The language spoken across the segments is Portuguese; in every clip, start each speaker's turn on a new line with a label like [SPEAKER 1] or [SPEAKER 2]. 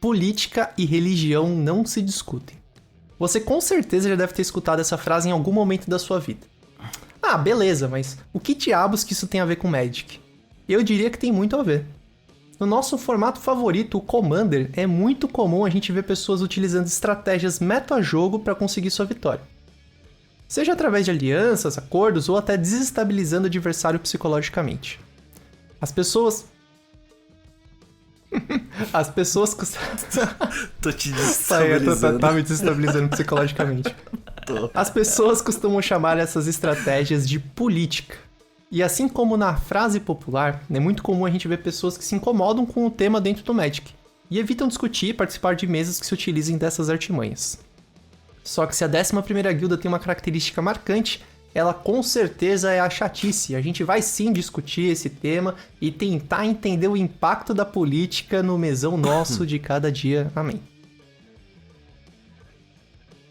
[SPEAKER 1] política e religião não se discutem. Você com certeza já deve ter escutado essa frase em algum momento da sua vida. Ah, beleza, mas o que diabos que isso tem a ver com Magic? Eu diria que tem muito a ver. No nosso formato favorito, o Commander, é muito comum a gente ver pessoas utilizando estratégias meta-jogo para conseguir sua vitória. Seja através de alianças, acordos ou até desestabilizando o adversário psicologicamente. As pessoas
[SPEAKER 2] Tô te desestabilizando.
[SPEAKER 1] Tá me desestabilizando psicologicamente. As pessoas costumam chamar essas estratégias de política. E assim como na frase popular, é muito comum a gente ver pessoas que se incomodam com o tema dentro do Magic e evitam discutir e participar de mesas que se utilizem dessas artimanhas. Só que se a 11ª guilda tem uma característica marcante, ela com certeza é a chatice. A gente vai sim discutir esse tema e tentar entender o impacto da política no mesão nosso de cada dia. Amém.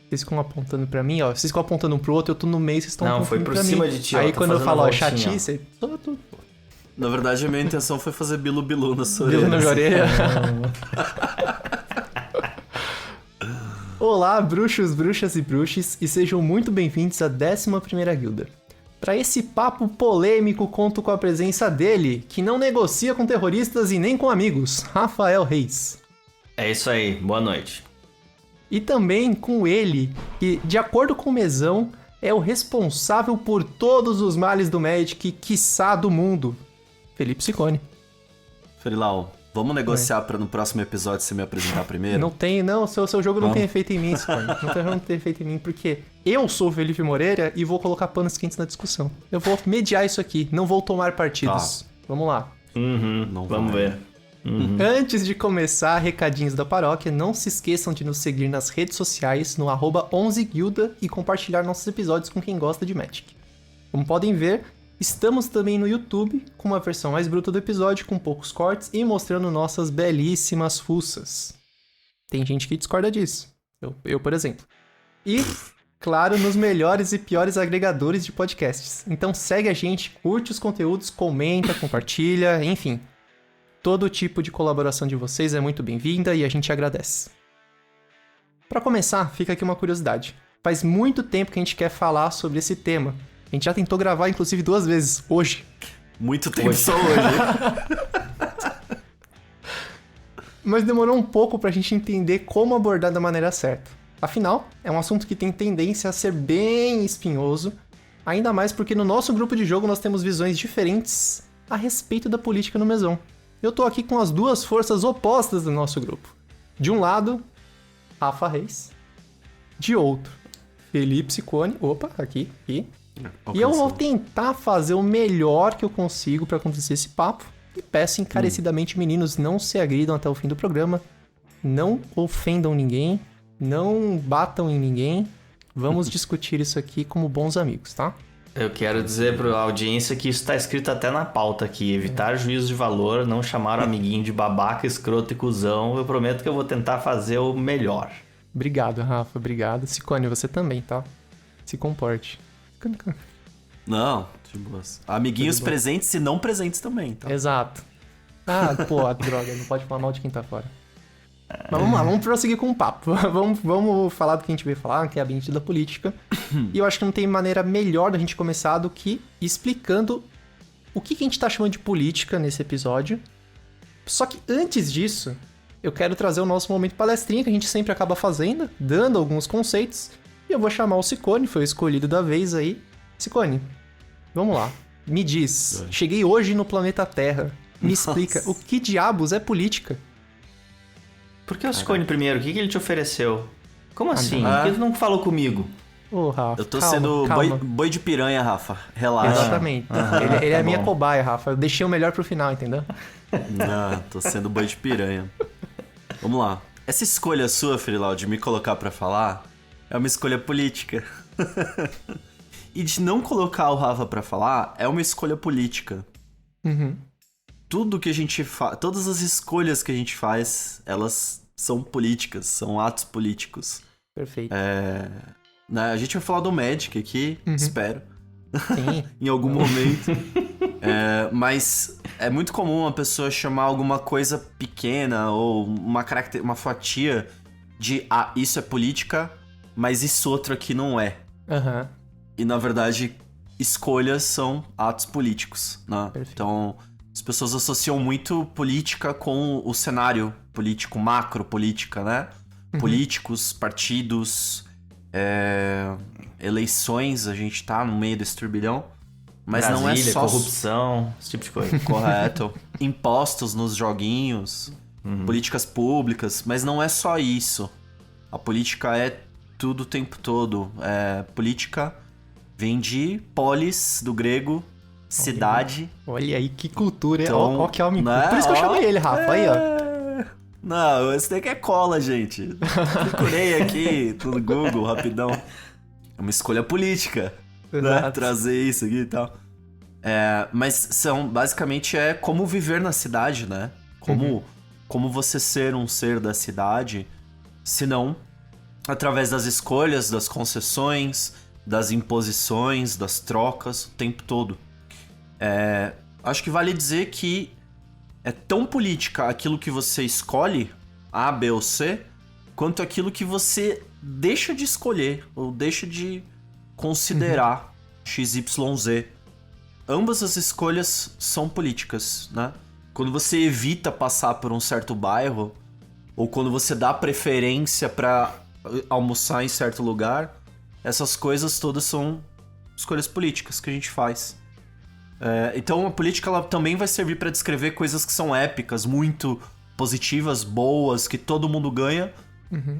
[SPEAKER 1] Vocês ficam apontando pra mim, ó. Vocês ficam apontando um pro outro, eu tô no meio, vocês estão apontando pra mim.
[SPEAKER 3] Não, foi por cima de ti, ó.
[SPEAKER 1] Aí
[SPEAKER 3] Tô
[SPEAKER 1] quando eu
[SPEAKER 3] fazendo
[SPEAKER 1] falo,
[SPEAKER 3] a
[SPEAKER 1] ó,
[SPEAKER 3] voltinha,
[SPEAKER 1] chatice, tudo.
[SPEAKER 2] Na verdade, a minha intenção foi fazer bilu-bilu na sua
[SPEAKER 1] Bilu
[SPEAKER 2] orelha.
[SPEAKER 1] na minha orelha. Olá, bruxos, bruxas e bruxes, e sejam muito bem-vindos à 11ª Guilda. Para esse papo polêmico, conto com a presença dele, que não negocia com terroristas e nem com amigos, Rafael Reis.
[SPEAKER 3] É isso aí, boa noite.
[SPEAKER 1] E também com ele, que, de acordo com o Mesão, é o responsável por todos os males do Magic, quiçá do mundo, Felipe Ciccone.
[SPEAKER 2] Ferilau, vamos negociar pra no próximo episódio você me apresentar primeiro?
[SPEAKER 1] Não, seu jogo não tem efeito em mim, Ciccone. Não tem efeito em mim, porque eu sou o Felipe Moreira e vou colocar panos quentes na discussão. Eu vou mediar isso aqui, não vou tomar partidos. Vamos lá.
[SPEAKER 3] Vamos ver.
[SPEAKER 1] Antes de começar, recadinhos da paróquia, não se esqueçam de nos seguir nas redes sociais no @11guilda e compartilhar nossos episódios com quem gosta de Magic. Como podem ver, estamos também no YouTube com uma versão mais bruta do episódio, com poucos cortes e mostrando nossas belíssimas fuças. Tem gente que discorda disso. Eu, por exemplo. E, claro, nos melhores e piores agregadores de podcasts. Então segue a gente, curte os conteúdos, comenta, compartilha, enfim. Todo tipo de colaboração de vocês é muito bem-vinda e a gente agradece. Para começar, fica aqui uma curiosidade. Faz muito tempo que a gente quer falar sobre esse tema. A gente já tentou gravar, inclusive, 2 vezes, hoje.
[SPEAKER 2] Muito tempo só hoje.
[SPEAKER 1] Mas demorou um pouco pra gente entender como abordar da maneira certa. Afinal, é um assunto que tem tendência a ser bem espinhoso, ainda mais porque no nosso grupo de jogo nós temos visões diferentes a respeito da política no Mesão. Eu tô aqui com as duas forças opostas do nosso grupo. De um lado, Rafa Reis. De outro, Felipe Ciccone. Opa, aqui. E eu vou tentar fazer o melhor que eu consigo pra acontecer esse papo. E peço encarecidamente, meninos, não se agridam até o fim do programa. Não ofendam ninguém. Não batam em ninguém. Vamos discutir isso aqui como bons amigos, tá?
[SPEAKER 3] Eu quero dizer pra audiência que isso tá escrito até na pauta aqui. Evitar juízo de valor, não chamar o amiguinho de babaca, escroto e cuzão. Eu prometo que eu vou tentar fazer o melhor.
[SPEAKER 1] Obrigado, Rafa. Obrigado. Ciccone, você também, tá? Se comporte.
[SPEAKER 2] Não, de boas. Amiguinhos presentes e não presentes também, tá?
[SPEAKER 1] Exato. Ah, pô, droga. Não pode falar mal de quem tá fora. Mas vamos lá, vamos prosseguir com o papo. Vamos falar do que a gente veio falar, que é a ambiente da política. E eu acho que não tem maneira melhor da gente começar do que explicando o que a gente tá chamando de política nesse episódio. Só que antes disso, eu quero trazer o nosso momento palestrinha, que a gente sempre acaba fazendo, dando alguns conceitos. E eu vou chamar o Ciccone, foi o escolhido da vez aí. Ciccone, vamos lá. Me diz, cheguei hoje no planeta Terra. Me explica, o que diabos é política?
[SPEAKER 3] Por que o Ciccone primeiro? O que ele te ofereceu? Como assim? Por que tu não falou comigo?
[SPEAKER 1] Ô, Rafa,
[SPEAKER 2] Eu tô
[SPEAKER 1] calma,
[SPEAKER 2] sendo
[SPEAKER 1] calma.
[SPEAKER 2] boi de piranha, Rafa. Relaxa.
[SPEAKER 1] Exatamente. Ele é a minha cobaia, Rafa. Eu deixei o melhor pro final, entendeu?
[SPEAKER 2] Não, tô sendo boi de piranha. Vamos lá. Essa escolha sua, Ferilau, de me colocar pra falar, é uma escolha política. E de não colocar o Rafa pra falar, é uma escolha política.
[SPEAKER 1] Uhum.
[SPEAKER 2] Tudo que a gente faz, todas as escolhas que a gente faz, elas são políticas, são atos políticos.
[SPEAKER 1] Perfeito.
[SPEAKER 2] A gente vai falar do Magic aqui, espero.
[SPEAKER 1] Sim.
[SPEAKER 2] Em algum momento. Mas é muito comum uma pessoa chamar alguma coisa pequena ou uma fatia de isso é política, mas isso outro aqui não é.
[SPEAKER 1] Aham.
[SPEAKER 2] E na verdade, escolhas são atos políticos, né?
[SPEAKER 1] Perfeito.
[SPEAKER 2] Então, as pessoas associam muito política com o cenário político, macro política, né? Políticos, partidos, eleições, a gente tá no meio desse turbilhão. Mas
[SPEAKER 3] Brasília,
[SPEAKER 2] não é só
[SPEAKER 3] corrupção, esse tipo de coisa.
[SPEAKER 2] correto. Impostos nos joguinhos, políticas públicas, mas não é só isso. A política é tudo o tempo todo. Política vem de polis, do grego, cidade.
[SPEAKER 1] Olha aí que cultura,
[SPEAKER 2] Então,
[SPEAKER 1] ó que homem.
[SPEAKER 2] né?
[SPEAKER 1] Por isso que eu chamei ele, Rafa, aí, ó.
[SPEAKER 2] Não, esse daqui é cola, gente. Procurei aqui no Google, rapidão. É uma escolha política, né?
[SPEAKER 1] Exato.
[SPEAKER 2] Trazer isso aqui e tal. Mas basicamente como viver na cidade, né? Como você ser um ser da cidade, se não através das escolhas, das concessões, das imposições, das trocas, o tempo todo. Acho que vale dizer que é tão política aquilo que você escolhe, A, B ou C, quanto aquilo que você deixa de escolher ou deixa de considerar X, Y, Z. Ambas as escolhas são políticas, né? Quando você evita passar por um certo bairro, ou quando você dá preferência para almoçar em certo lugar, essas coisas todas são escolhas políticas que a gente faz. Então a política ela também vai servir para descrever coisas que são épicas, muito positivas, boas, que todo mundo ganha,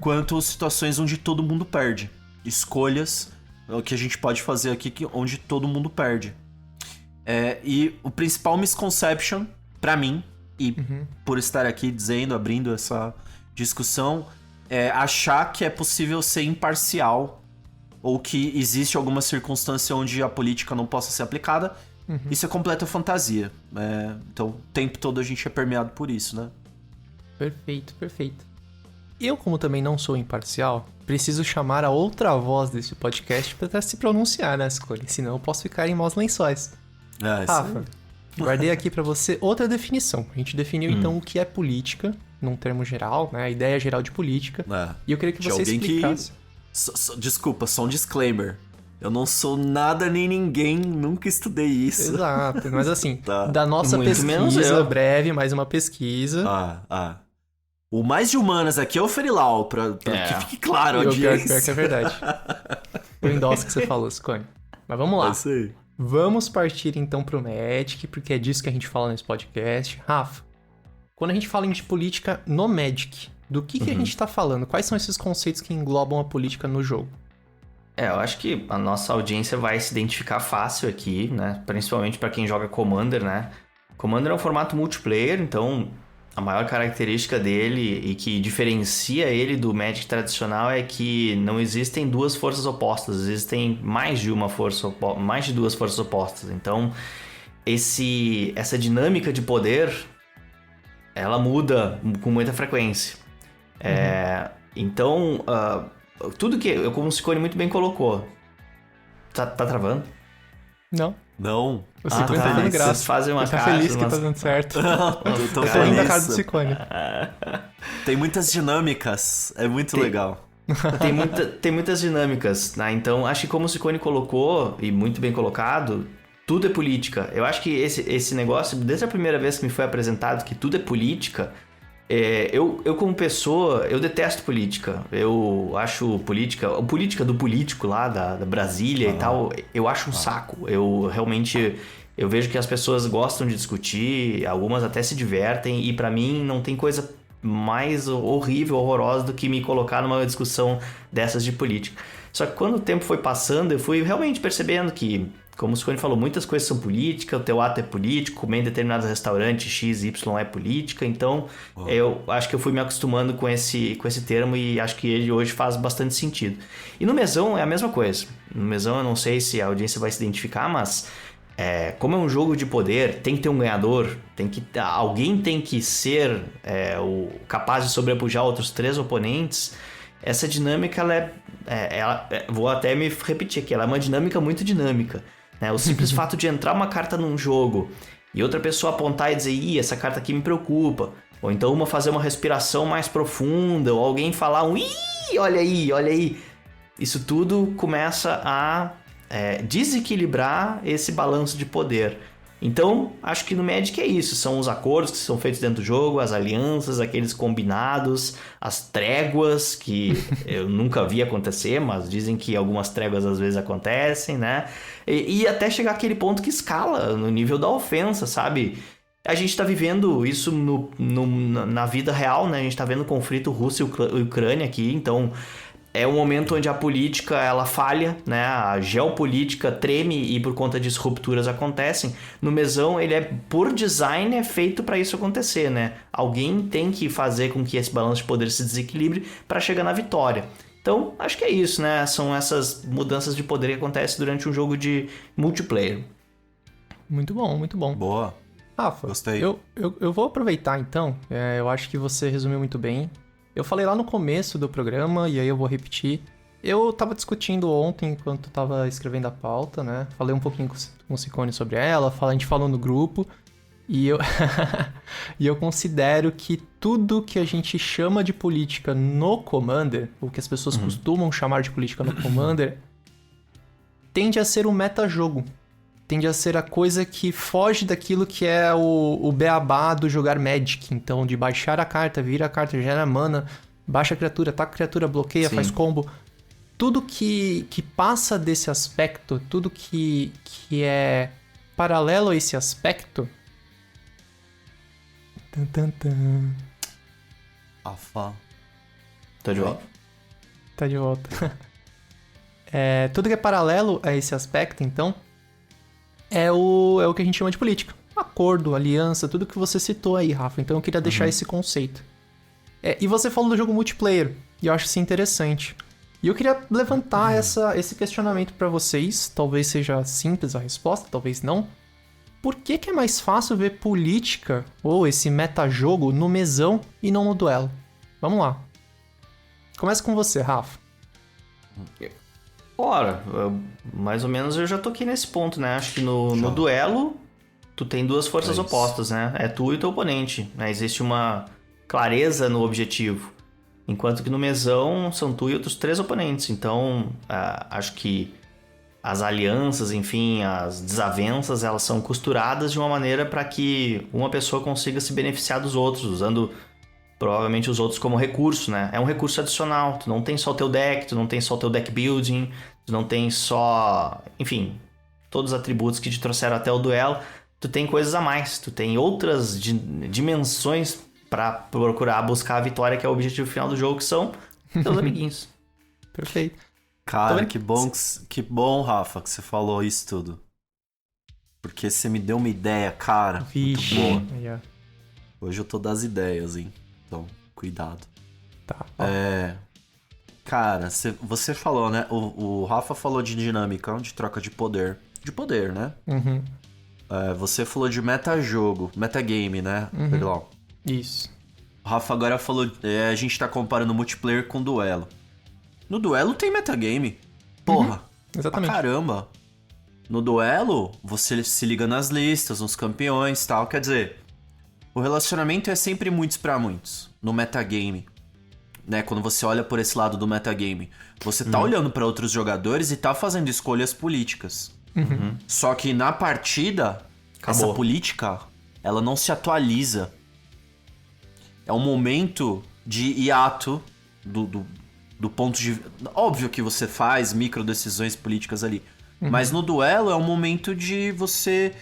[SPEAKER 2] quanto situações onde todo mundo perde. Escolhas, o que a gente pode fazer aqui onde todo mundo perde. E o principal misconception, pra mim, e por estar aqui abrindo essa discussão, é achar que é possível ser imparcial ou que existe alguma circunstância onde a política não possa ser aplicada. Isso é completa fantasia. Então, o tempo todo a gente é permeado por isso, né?
[SPEAKER 1] Perfeito, perfeito. Eu, como também não sou imparcial, preciso chamar a outra voz desse podcast para se pronunciar na escolha, senão eu posso ficar em maus lençóis. Rafa, guardei aqui para você outra definição. A gente definiu então o que é política, num termo geral, né? A ideia geral de política. E eu queria que você explicasse.
[SPEAKER 2] Desculpa, só um disclaimer. Eu não sou nada nem ninguém, nunca estudei isso.
[SPEAKER 1] Exato, mas assim,
[SPEAKER 2] Tá.
[SPEAKER 1] da nossa
[SPEAKER 3] Muito menos
[SPEAKER 1] pesquisa
[SPEAKER 3] eu.
[SPEAKER 1] breve, mais uma pesquisa.
[SPEAKER 2] O mais de humanas aqui é o Ferilau, pra que fique claro,
[SPEAKER 1] Pior
[SPEAKER 2] audiência.
[SPEAKER 1] que é verdade. Eu endosso o que você falou, Scone. Mas vamos lá.
[SPEAKER 2] É isso aí.
[SPEAKER 1] Vamos partir então pro Magic, porque é disso que a gente fala nesse podcast. Rafa, quando a gente fala de política no Magic, do que a gente tá falando? Quais são esses conceitos que englobam a política no jogo?
[SPEAKER 3] Eu acho que a nossa audiência vai se identificar fácil aqui, né? Principalmente para quem joga Commander, né? Commander é um formato multiplayer, então a maior característica dele e que diferencia ele do Magic tradicional é que não existem duas forças opostas, existem mais de duas forças opostas. Então, essa dinâmica de poder, ela muda com muita frequência. Então, tudo que, como o Ciccone muito bem colocou, tá travando?
[SPEAKER 1] Não.
[SPEAKER 2] Não.
[SPEAKER 1] O Ciccone tá dando
[SPEAKER 3] Vocês
[SPEAKER 1] graça.
[SPEAKER 3] fazem uma
[SPEAKER 1] Ele tá
[SPEAKER 3] cara,
[SPEAKER 1] feliz que tá dando certo.
[SPEAKER 2] Eu tô
[SPEAKER 1] Eu tô rindo da cara do
[SPEAKER 2] feliz.
[SPEAKER 1] Ciccone.
[SPEAKER 2] Tem muitas dinâmicas, é muito legal.
[SPEAKER 3] Tem muitas dinâmicas, né? Então, acho que como o Ciccone colocou, e muito bem colocado, tudo é política. Eu acho que esse negócio, desde a primeira vez que me foi apresentado que tudo é política, eu como pessoa, eu detesto política. Eu acho política do político lá, da Brasília e tal, eu acho um saco. Eu realmente... Eu vejo que as pessoas gostam de discutir, algumas até se divertem, e pra mim não tem coisa mais horrível, horrorosa do que me colocar numa discussão dessas de política. Só que quando o tempo foi passando, eu fui realmente percebendo que, como o Ciccone falou, muitas coisas são políticas, o teu ato é político, comer em determinados restaurantes X, Y é política, então eu acho que eu fui me acostumando com esse termo e acho que ele hoje faz bastante sentido. E no Mesão é a mesma coisa. No Mesão eu não sei se a audiência vai se identificar, mas... como é um jogo de poder, tem que ter um ganhador, alguém tem que ser o capaz de sobrepujar outros 3 oponentes. Essa dinâmica, vou até me repetir aqui, ela é uma dinâmica muito dinâmica, né? O simples fato de entrar uma carta num jogo e outra pessoa apontar e dizer, ih, essa carta aqui me preocupa. Ou então uma fazer uma respiração mais profunda, ou alguém falar um, ih, olha aí. Isso tudo começa a desequilibrar esse balanço de poder. Então, acho que no Magic é isso. São os acordos que são feitos dentro do jogo, as alianças, aqueles combinados, as tréguas, que eu nunca vi acontecer, mas dizem que algumas tréguas às vezes acontecem, né? E até chegar àquele ponto que escala no nível da ofensa, sabe? A gente tá vivendo isso na vida real, né? A gente tá vendo o conflito Rússia e Ucrânia aqui, então... É um momento onde a política ela falha, né? A geopolítica treme e por conta disso rupturas acontecem. No mesão, ele por design é feito para isso acontecer, né? Alguém tem que fazer com que esse balanço de poder se desequilibre para chegar na vitória. Então, acho que é isso, né? São essas mudanças de poder que acontecem durante um jogo de multiplayer.
[SPEAKER 1] Muito bom, muito bom.
[SPEAKER 2] Boa.
[SPEAKER 1] Rafa,
[SPEAKER 2] Gostei.
[SPEAKER 1] Eu vou aproveitar então. Eu acho que você resumiu muito bem. Eu falei lá no começo do programa, e aí eu vou repetir. Eu tava discutindo ontem, enquanto tava escrevendo a pauta, né? Falei um pouquinho com o Ciccone sobre ela, a gente falou no grupo. E eu, e eu considero que tudo que a gente chama de política no Commander, o que as pessoas costumam chamar de política no Commander, tende a ser um metajogo. Tende a ser a coisa que foge daquilo que é o beabá do jogar Magic. Então, de baixar a carta, vira a carta, gera mana, baixa a criatura, ataca a criatura, bloqueia,
[SPEAKER 3] Sim.
[SPEAKER 1] faz combo. Tudo que passa desse aspecto, tudo que é paralelo a esse aspecto...
[SPEAKER 2] Afa.
[SPEAKER 3] Tô de volta.
[SPEAKER 1] Tá de volta. Tudo que é paralelo a esse aspecto, então... É o que a gente chama de política. Acordo, aliança, tudo que você citou aí, Rafa. Então eu queria deixar esse conceito. E você falou do jogo multiplayer, e eu acho isso interessante. E eu queria levantar esse questionamento pra vocês. Talvez seja simples a resposta, talvez não. Por que é mais fácil ver política, ou esse metajogo, no mesão e não no duelo? Vamos lá. Começa com você, Rafa.
[SPEAKER 3] Ora, mais ou menos eu já toquei nesse ponto, né? Acho que no duelo, tu tem duas forças opostas, né? É tu e teu oponente, né? Existe uma clareza no objetivo. Enquanto que no mesão, são tu e outros 3 oponentes. Então, acho que as alianças, enfim, as desavenças, elas são costuradas de uma maneira para que uma pessoa consiga se beneficiar dos outros, usando... provavelmente os outros como recurso, né? É um recurso adicional. Tu não tem só o teu deck, tu não tem só o teu deck building, tu não tem só... Enfim, todos os atributos que te trouxeram até o duelo. Tu tem coisas a mais. Tu tem outras dimensões pra procurar buscar a vitória, que é o objetivo final do jogo, que são teus amiguinhos.
[SPEAKER 1] Perfeito.
[SPEAKER 2] Cara, que bom, Rafa, que você falou isso tudo. Porque você me deu uma ideia, cara.
[SPEAKER 1] Vixe.
[SPEAKER 2] Muito boa.
[SPEAKER 1] Aí, ó.
[SPEAKER 2] Hoje eu tô das ideias, hein? Então, cuidado.
[SPEAKER 1] Tá.
[SPEAKER 2] Cara, você falou, né? O Rafa falou de dinâmica, de troca de poder. De poder, né?
[SPEAKER 1] Uhum.
[SPEAKER 2] Você falou de metajogo, metagame, né? Perdão.
[SPEAKER 1] Isso.
[SPEAKER 2] O Rafa agora falou... a gente tá comparando multiplayer com duelo. No duelo tem metagame. Porra.
[SPEAKER 1] Exatamente.
[SPEAKER 2] Pra caramba. No duelo, você se liga nas listas, nos campeões e tal. Quer dizer... O relacionamento é sempre muitos pra muitos, no metagame, né? Quando você olha por esse lado do metagame, você tá olhando pra outros jogadores e tá fazendo escolhas políticas. Só que na partida, essa política, ela não se atualiza. É um momento de hiato do ponto de... Óbvio que você faz micro decisões políticas ali, mas no duelo é um momento de você...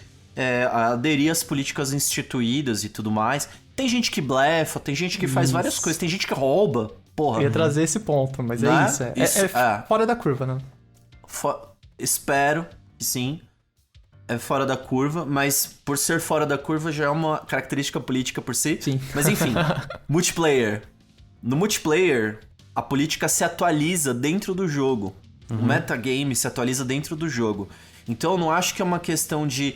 [SPEAKER 2] aderir às políticas instituídas e tudo mais. Tem gente que blefa, tem gente que faz várias coisas, tem gente que rouba. Porra.
[SPEAKER 1] Eu ia trazer esse ponto, mas
[SPEAKER 2] Né?
[SPEAKER 1] é isso. É fora da curva, né?
[SPEAKER 2] Espero que sim. É fora da curva, mas por ser fora da curva já é uma característica política por si.
[SPEAKER 1] Sim.
[SPEAKER 2] Mas enfim, multiplayer. No multiplayer, a política se atualiza dentro do jogo. O metagame se atualiza dentro do jogo. Então eu não acho que é uma questão de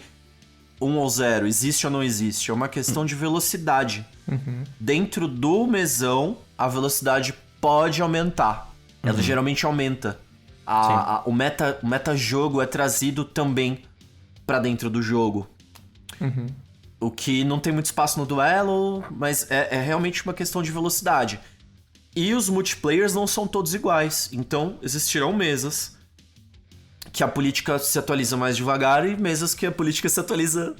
[SPEAKER 2] 1 ou 0, existe ou não existe. É uma questão de velocidade. Dentro do mesão, a velocidade pode aumentar. Ela geralmente aumenta. O metajogo é trazido também pra dentro do jogo. O que não tem muito espaço no duelo, mas é realmente uma questão de velocidade. E os multiplayers não são todos iguais. Então, existirão mesas que a política se atualiza mais devagar e mesas que a política se atualiza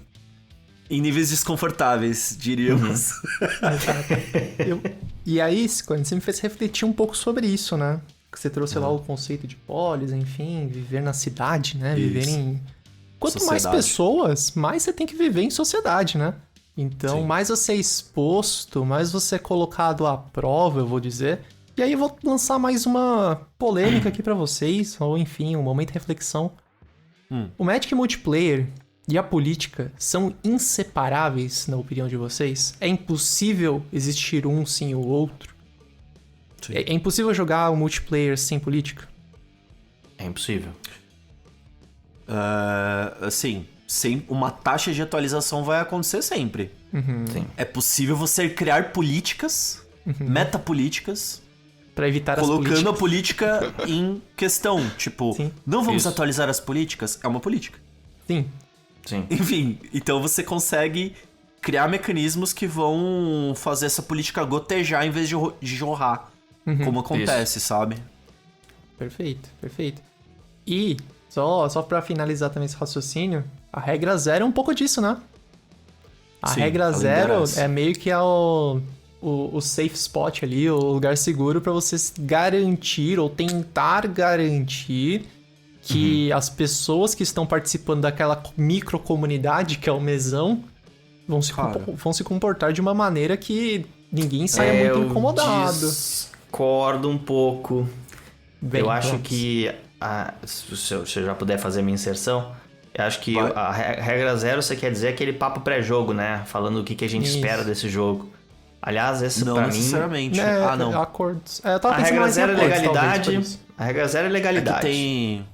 [SPEAKER 2] em níveis desconfortáveis, diríamos.
[SPEAKER 1] E aí, Scone, você me fez refletir um pouco sobre isso, né? Que você trouxe lá o conceito de polis, enfim, viver na cidade, né?
[SPEAKER 2] Isso.
[SPEAKER 1] Viver em... Quanto mais
[SPEAKER 2] Sociedade.
[SPEAKER 1] pessoas, mais você tem que viver em sociedade, né? Então,
[SPEAKER 2] Sim.
[SPEAKER 1] mais você é exposto, mais você é colocado à prova, eu vou dizer. E aí eu vou lançar mais uma polêmica aqui pra vocês, ou enfim, um momento de reflexão. O Magic Multiplayer e a política são inseparáveis, na opinião de vocês? É impossível existir um sem o outro?
[SPEAKER 2] Sim.
[SPEAKER 1] É impossível jogar o multiplayer sem política?
[SPEAKER 3] É impossível.
[SPEAKER 2] Assim, sem uma taxa de atualização vai acontecer sempre.
[SPEAKER 3] Sim.
[SPEAKER 2] É possível você criar políticas, metapolíticas,
[SPEAKER 1] Pra evitar
[SPEAKER 2] colocando a
[SPEAKER 1] as políticas.
[SPEAKER 2] política em questão. Tipo,
[SPEAKER 1] Sim.
[SPEAKER 2] não vamos
[SPEAKER 3] Isso.
[SPEAKER 2] atualizar as políticas? É uma política.
[SPEAKER 1] Sim.
[SPEAKER 3] Sim.
[SPEAKER 2] Enfim, então você consegue criar mecanismos que vão fazer essa política gotejar em vez de jorrar. Como acontece, sabe?
[SPEAKER 1] Perfeito, perfeito. E, só pra finalizar também esse raciocínio, a regra zero é um pouco disso, né? A
[SPEAKER 2] Sim,
[SPEAKER 1] regra
[SPEAKER 2] além
[SPEAKER 1] zero
[SPEAKER 2] dessa.
[SPEAKER 1] é meio que o safe spot ali, o lugar seguro pra você garantir ou tentar garantir que as pessoas que estão participando daquela microcomunidade que é o mesão vão
[SPEAKER 2] Cara.
[SPEAKER 1] vão se comportar de uma maneira que ninguém saia muito incomodado.
[SPEAKER 3] Eu discordo um pouco.
[SPEAKER 1] Bem,
[SPEAKER 3] eu acho
[SPEAKER 1] vamos.
[SPEAKER 3] que... se eu já puder fazer minha inserção... Eu acho que
[SPEAKER 2] Vai.
[SPEAKER 3] a regra zero você quer dizer aquele papo pré-jogo, né? Falando o que a gente
[SPEAKER 1] Isso.
[SPEAKER 3] espera desse jogo. Aliás, esse
[SPEAKER 2] Não
[SPEAKER 3] pra mim...
[SPEAKER 2] necessariamente. Não.
[SPEAKER 1] Acordos. Eu tava
[SPEAKER 3] A
[SPEAKER 1] pensando
[SPEAKER 3] regra
[SPEAKER 1] mais em
[SPEAKER 3] zero é
[SPEAKER 1] acordos, talvez,
[SPEAKER 3] legalidade.
[SPEAKER 1] por isso.
[SPEAKER 3] A regra zero é
[SPEAKER 2] É que
[SPEAKER 3] legalidade.
[SPEAKER 2] tem...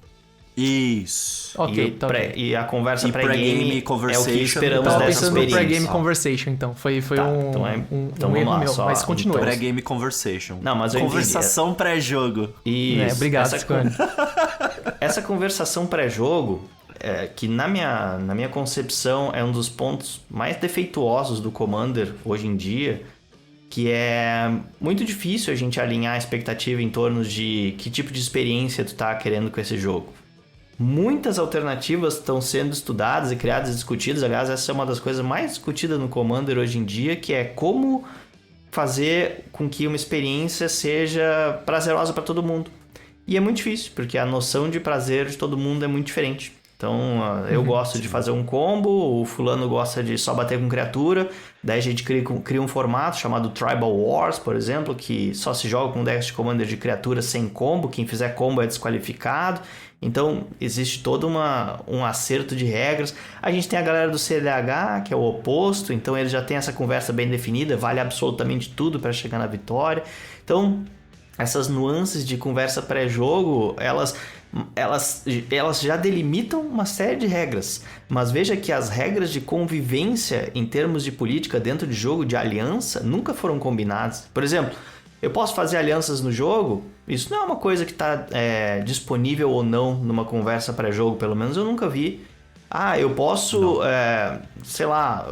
[SPEAKER 2] Isso.
[SPEAKER 1] Ok,
[SPEAKER 3] e,
[SPEAKER 1] tá bem.
[SPEAKER 3] e a conversa
[SPEAKER 2] E
[SPEAKER 3] pré-game
[SPEAKER 2] pré-game
[SPEAKER 3] é o que
[SPEAKER 2] conversation,
[SPEAKER 3] esperamos
[SPEAKER 1] Tava
[SPEAKER 3] dessa
[SPEAKER 1] pensando no
[SPEAKER 3] experiência.
[SPEAKER 1] pré-game conversation, então. Foi
[SPEAKER 3] Tá,
[SPEAKER 1] um,
[SPEAKER 3] então
[SPEAKER 1] um
[SPEAKER 3] vamos
[SPEAKER 1] erro
[SPEAKER 3] lá,
[SPEAKER 1] meu,
[SPEAKER 3] só-
[SPEAKER 1] mas continua.
[SPEAKER 3] então-
[SPEAKER 2] Pré-game conversation.
[SPEAKER 3] Não, mas eu entendi.
[SPEAKER 2] Conversação pré-jogo.
[SPEAKER 3] Isso.
[SPEAKER 1] Obrigado,
[SPEAKER 3] essa,
[SPEAKER 1] Scone.
[SPEAKER 3] essa conversação pré-jogo, que na minha concepção é um dos pontos mais defeituosos do Commander hoje em dia, que é muito difícil a gente alinhar a expectativa em torno de que tipo de experiência tu tá querendo com esse jogo. Muitas alternativas estão sendo estudadas e criadas e discutidas. Aliás, essa é uma das coisas mais discutidas no Commander hoje em dia, que é como fazer com que uma experiência seja prazerosa para todo mundo. E é muito difícil, porque a noção de prazer de todo mundo é muito diferente. Então, eu gosto de fazer um combo, o fulano gosta de só bater com criatura, daí a gente cria um formato chamado Tribal Wars, por exemplo, que só se joga com decks de Commander de criatura sem combo, quem fizer combo é desqualificado. Então, existe todo um acerto de regras. A gente tem a galera do CDH, que é o oposto, então eles já têm essa conversa bem definida, vale absolutamente tudo para chegar na vitória. Então, essas nuances de conversa pré-jogo, elas já delimitam uma série de regras. Mas veja que as regras de convivência em termos de política dentro de jogo, de aliança, nunca foram combinadas. Por exemplo, eu posso fazer alianças no jogo? Isso não é uma coisa que está disponível ou não numa conversa pré-jogo, pelo menos eu nunca vi. Eu posso, sei lá,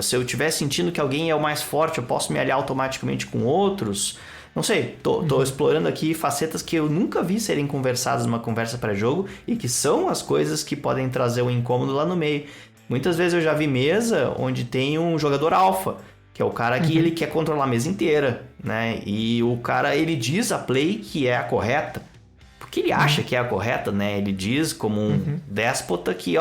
[SPEAKER 3] se eu estiver sentindo que alguém é o mais forte, eu posso me aliar automaticamente com outros. Não sei, tô explorando aqui facetas que eu nunca vi serem conversadas numa conversa pré-jogo e que são as coisas que podem trazer um incômodo lá no meio. Muitas vezes eu já vi mesa onde tem um jogador alfa, que é o cara que ele quer controlar a mesa inteira, né? E o cara, ele diz a play que é a correta, porque ele acha que é a correta, né? Ele diz como um déspota que,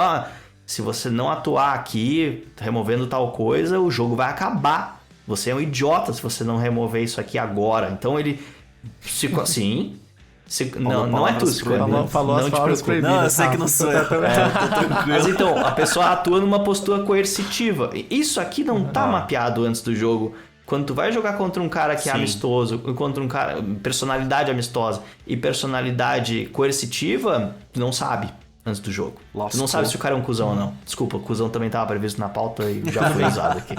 [SPEAKER 3] se você não atuar aqui, removendo tal coisa, o jogo vai acabar. Você é um idiota se você não remover isso aqui agora. Então ele... Sim. Não é tu, Scone.
[SPEAKER 1] Falou as palavras proibidas.
[SPEAKER 2] Não, eu sei que não
[SPEAKER 1] Rafa.
[SPEAKER 2] sou eu. Tô tranquilo.
[SPEAKER 3] Mas então, a pessoa atua numa postura coercitiva. Isso aqui não tá mapeado antes do jogo. Quando tu vai jogar contra um cara que é
[SPEAKER 2] Sim.
[SPEAKER 3] amistoso, contra um cara... Personalidade amistosa e personalidade coercitiva, tu não sabe antes do jogo. Tu não
[SPEAKER 2] Lascou.
[SPEAKER 3] sabe se o cara é um cuzão ou não. Desculpa, o cuzão também tava previsto na pauta e já foi usado aqui.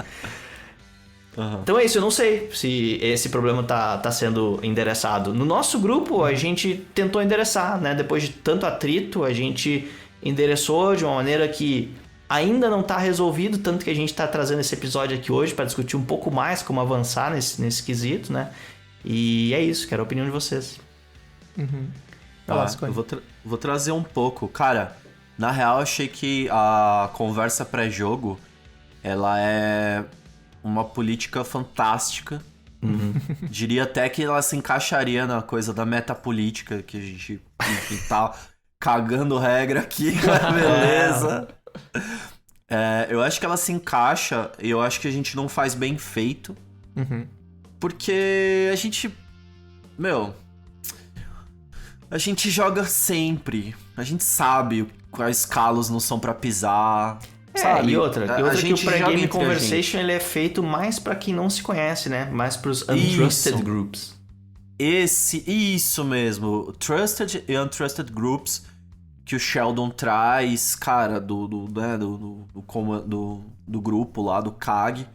[SPEAKER 3] Então é isso, eu não sei se esse problema tá sendo endereçado. No nosso grupo, a gente tentou endereçar, né? Depois de tanto atrito, a gente endereçou de uma maneira que ainda não tá resolvido, tanto que a gente tá trazendo esse episódio aqui hoje para discutir um pouco mais como avançar nesse quesito, né? E é isso, quero a opinião de vocês.
[SPEAKER 2] Eu vou trazer um pouco. Cara, na real, eu achei que a conversa pré-jogo, ela é uma política fantástica. Diria até que ela se encaixaria na coisa da metapolítica, que a gente, enfim, tá cagando regra aqui, beleza. Eu acho que ela se encaixa, e eu acho que a gente não faz bem feito. Porque a gente... a gente joga sempre. A gente sabe quais calos não são pra pisar. Sabe?
[SPEAKER 3] E outra que o Pre-Game Conversation ele é feito mais pra quem não se conhece, né? Mais pros Untrusted Groups.
[SPEAKER 2] Isso mesmo. Trusted e Untrusted Groups que o Sheldon traz, cara, do grupo lá, do CAG.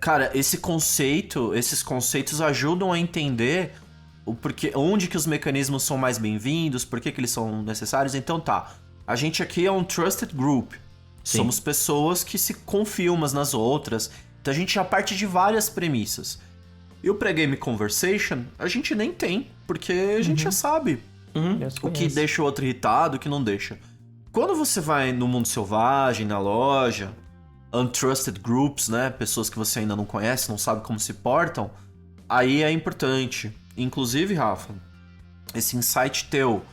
[SPEAKER 2] Cara, esses conceitos ajudam a entender onde que os mecanismos são mais bem-vindos, por que eles são necessários. Então a gente aqui é um Trusted Group. Sim. Somos pessoas que se confiam umas nas outras. Então a gente já parte de várias premissas. E o Pre-Game Conversation, a gente nem tem, porque a gente já sabe o que deixa o outro irritado, o que não deixa. Quando você vai no mundo selvagem, na loja, Untrusted Groups, né? Pessoas que você ainda não conhece, não sabe como se portam, aí é importante. Inclusive, Rafa, esse insight teu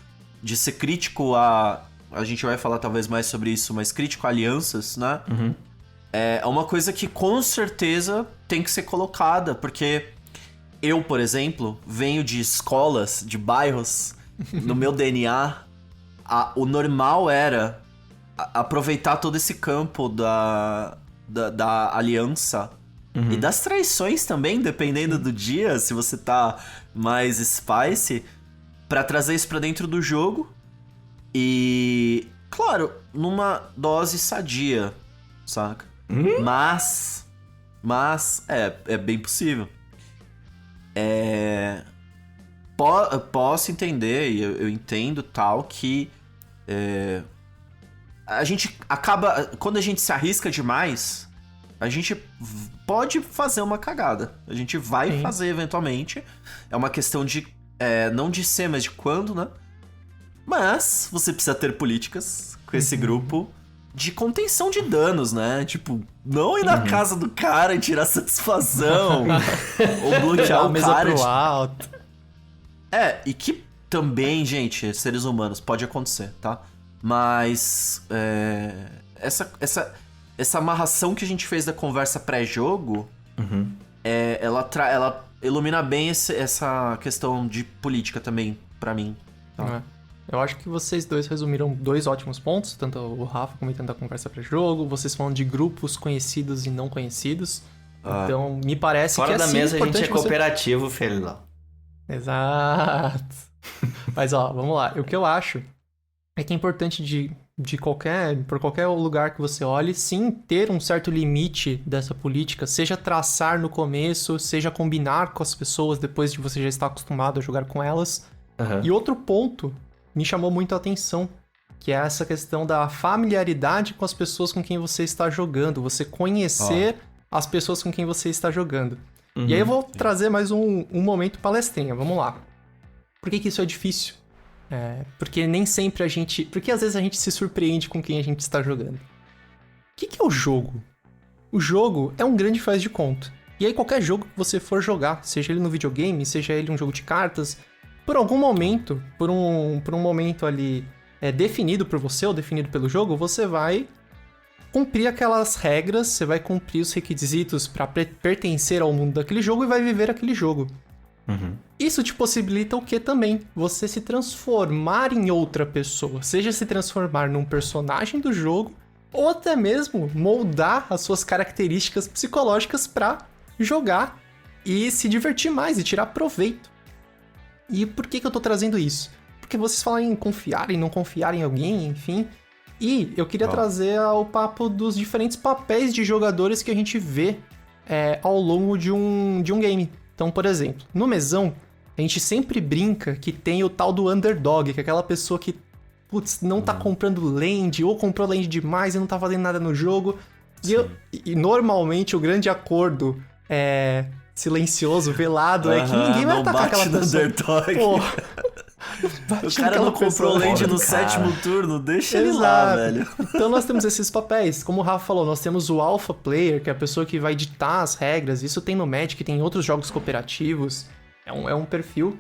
[SPEAKER 2] de ser crítico a gente vai falar talvez mais sobre isso, mas crítico a alianças, né? É uma coisa que com certeza tem que ser colocada, porque eu, por exemplo, venho de escolas, de bairros, no meu DNA, o normal era aproveitar todo esse campo da aliança e das traições também, dependendo do dia, se você tá mais spicy, pra trazer isso pra dentro do jogo. E, claro, numa dose sadia, saca? Mas é bem possível. Posso entender, e eu entendo tal, que a gente acaba... Quando a gente se arrisca demais, a gente pode fazer uma cagada. A gente vai fazer eventualmente. É uma questão de... não de ser, mas de quando, né? Mas você precisa ter políticas com esse grupo de contenção de danos, né? Tipo, não ir na casa do cara e tirar satisfação. Ou bloquear o cara.
[SPEAKER 1] Pro alto.
[SPEAKER 2] E que também, gente, seres humanos, pode acontecer, tá? Mas essa amarração que a gente fez da conversa pré-jogo, ela ilumina bem essa questão de política também, pra mim. Tá?
[SPEAKER 1] Eu acho que vocês dois resumiram 2 ótimos pontos, tanto o Rafa comentando a conversa pré-jogo, vocês falando de grupos conhecidos e não conhecidos. Então, me parece
[SPEAKER 3] fora
[SPEAKER 1] que
[SPEAKER 3] da mesa a gente é cooperativo, Felilão.
[SPEAKER 1] Exato. Mas, vamos lá. O que eu acho é que é importante por qualquer lugar que você olhe, sim, ter um certo limite dessa política, seja traçar no começo, seja combinar com as pessoas depois de você já estar acostumado a jogar com elas. E outro ponto me chamou muito a atenção, que é essa questão da familiaridade com as pessoas com quem você está jogando, você conhecer as pessoas com quem você está jogando. E aí eu vou trazer mais um momento palestrinha, vamos lá. Por que isso é difícil? Porque nem sempre porque às vezes a gente se surpreende com quem a gente está jogando. O que é o jogo? O jogo é um grande faz de conta. E aí qualquer jogo que você for jogar, seja ele no videogame, seja ele um jogo de cartas, por algum momento, por um momento ali definido por você ou definido pelo jogo, você vai cumprir aquelas regras, você vai cumprir os requisitos para pertencer ao mundo daquele jogo e vai viver aquele jogo. Isso te possibilita o que também? Você se transformar em outra pessoa, seja se transformar num personagem do jogo ou até mesmo moldar as suas características psicológicas para jogar e se divertir mais e tirar proveito. E por que eu tô trazendo isso? Porque vocês falam em confiar e não confiar em alguém, enfim. E eu queria trazer o papo dos diferentes papéis de jogadores que a gente vê ao longo de um game. Então, por exemplo, no mesão, a gente sempre brinca que tem o tal do underdog, que é aquela pessoa que putz, não tá comprando land, ou comprou land demais e não tá fazendo nada no jogo. E normalmente o grande acordo silencioso, velado, é que ninguém vai atacar aquela pessoa.
[SPEAKER 2] Pô, o cara não comprou land no sétimo turno, deixa ele lá, velho.
[SPEAKER 1] Então nós temos esses papéis. Como o Rafa falou, nós temos o Alpha Player, que é a pessoa que vai ditar as regras. Isso tem no Magic, tem em outros jogos cooperativos. É um perfil.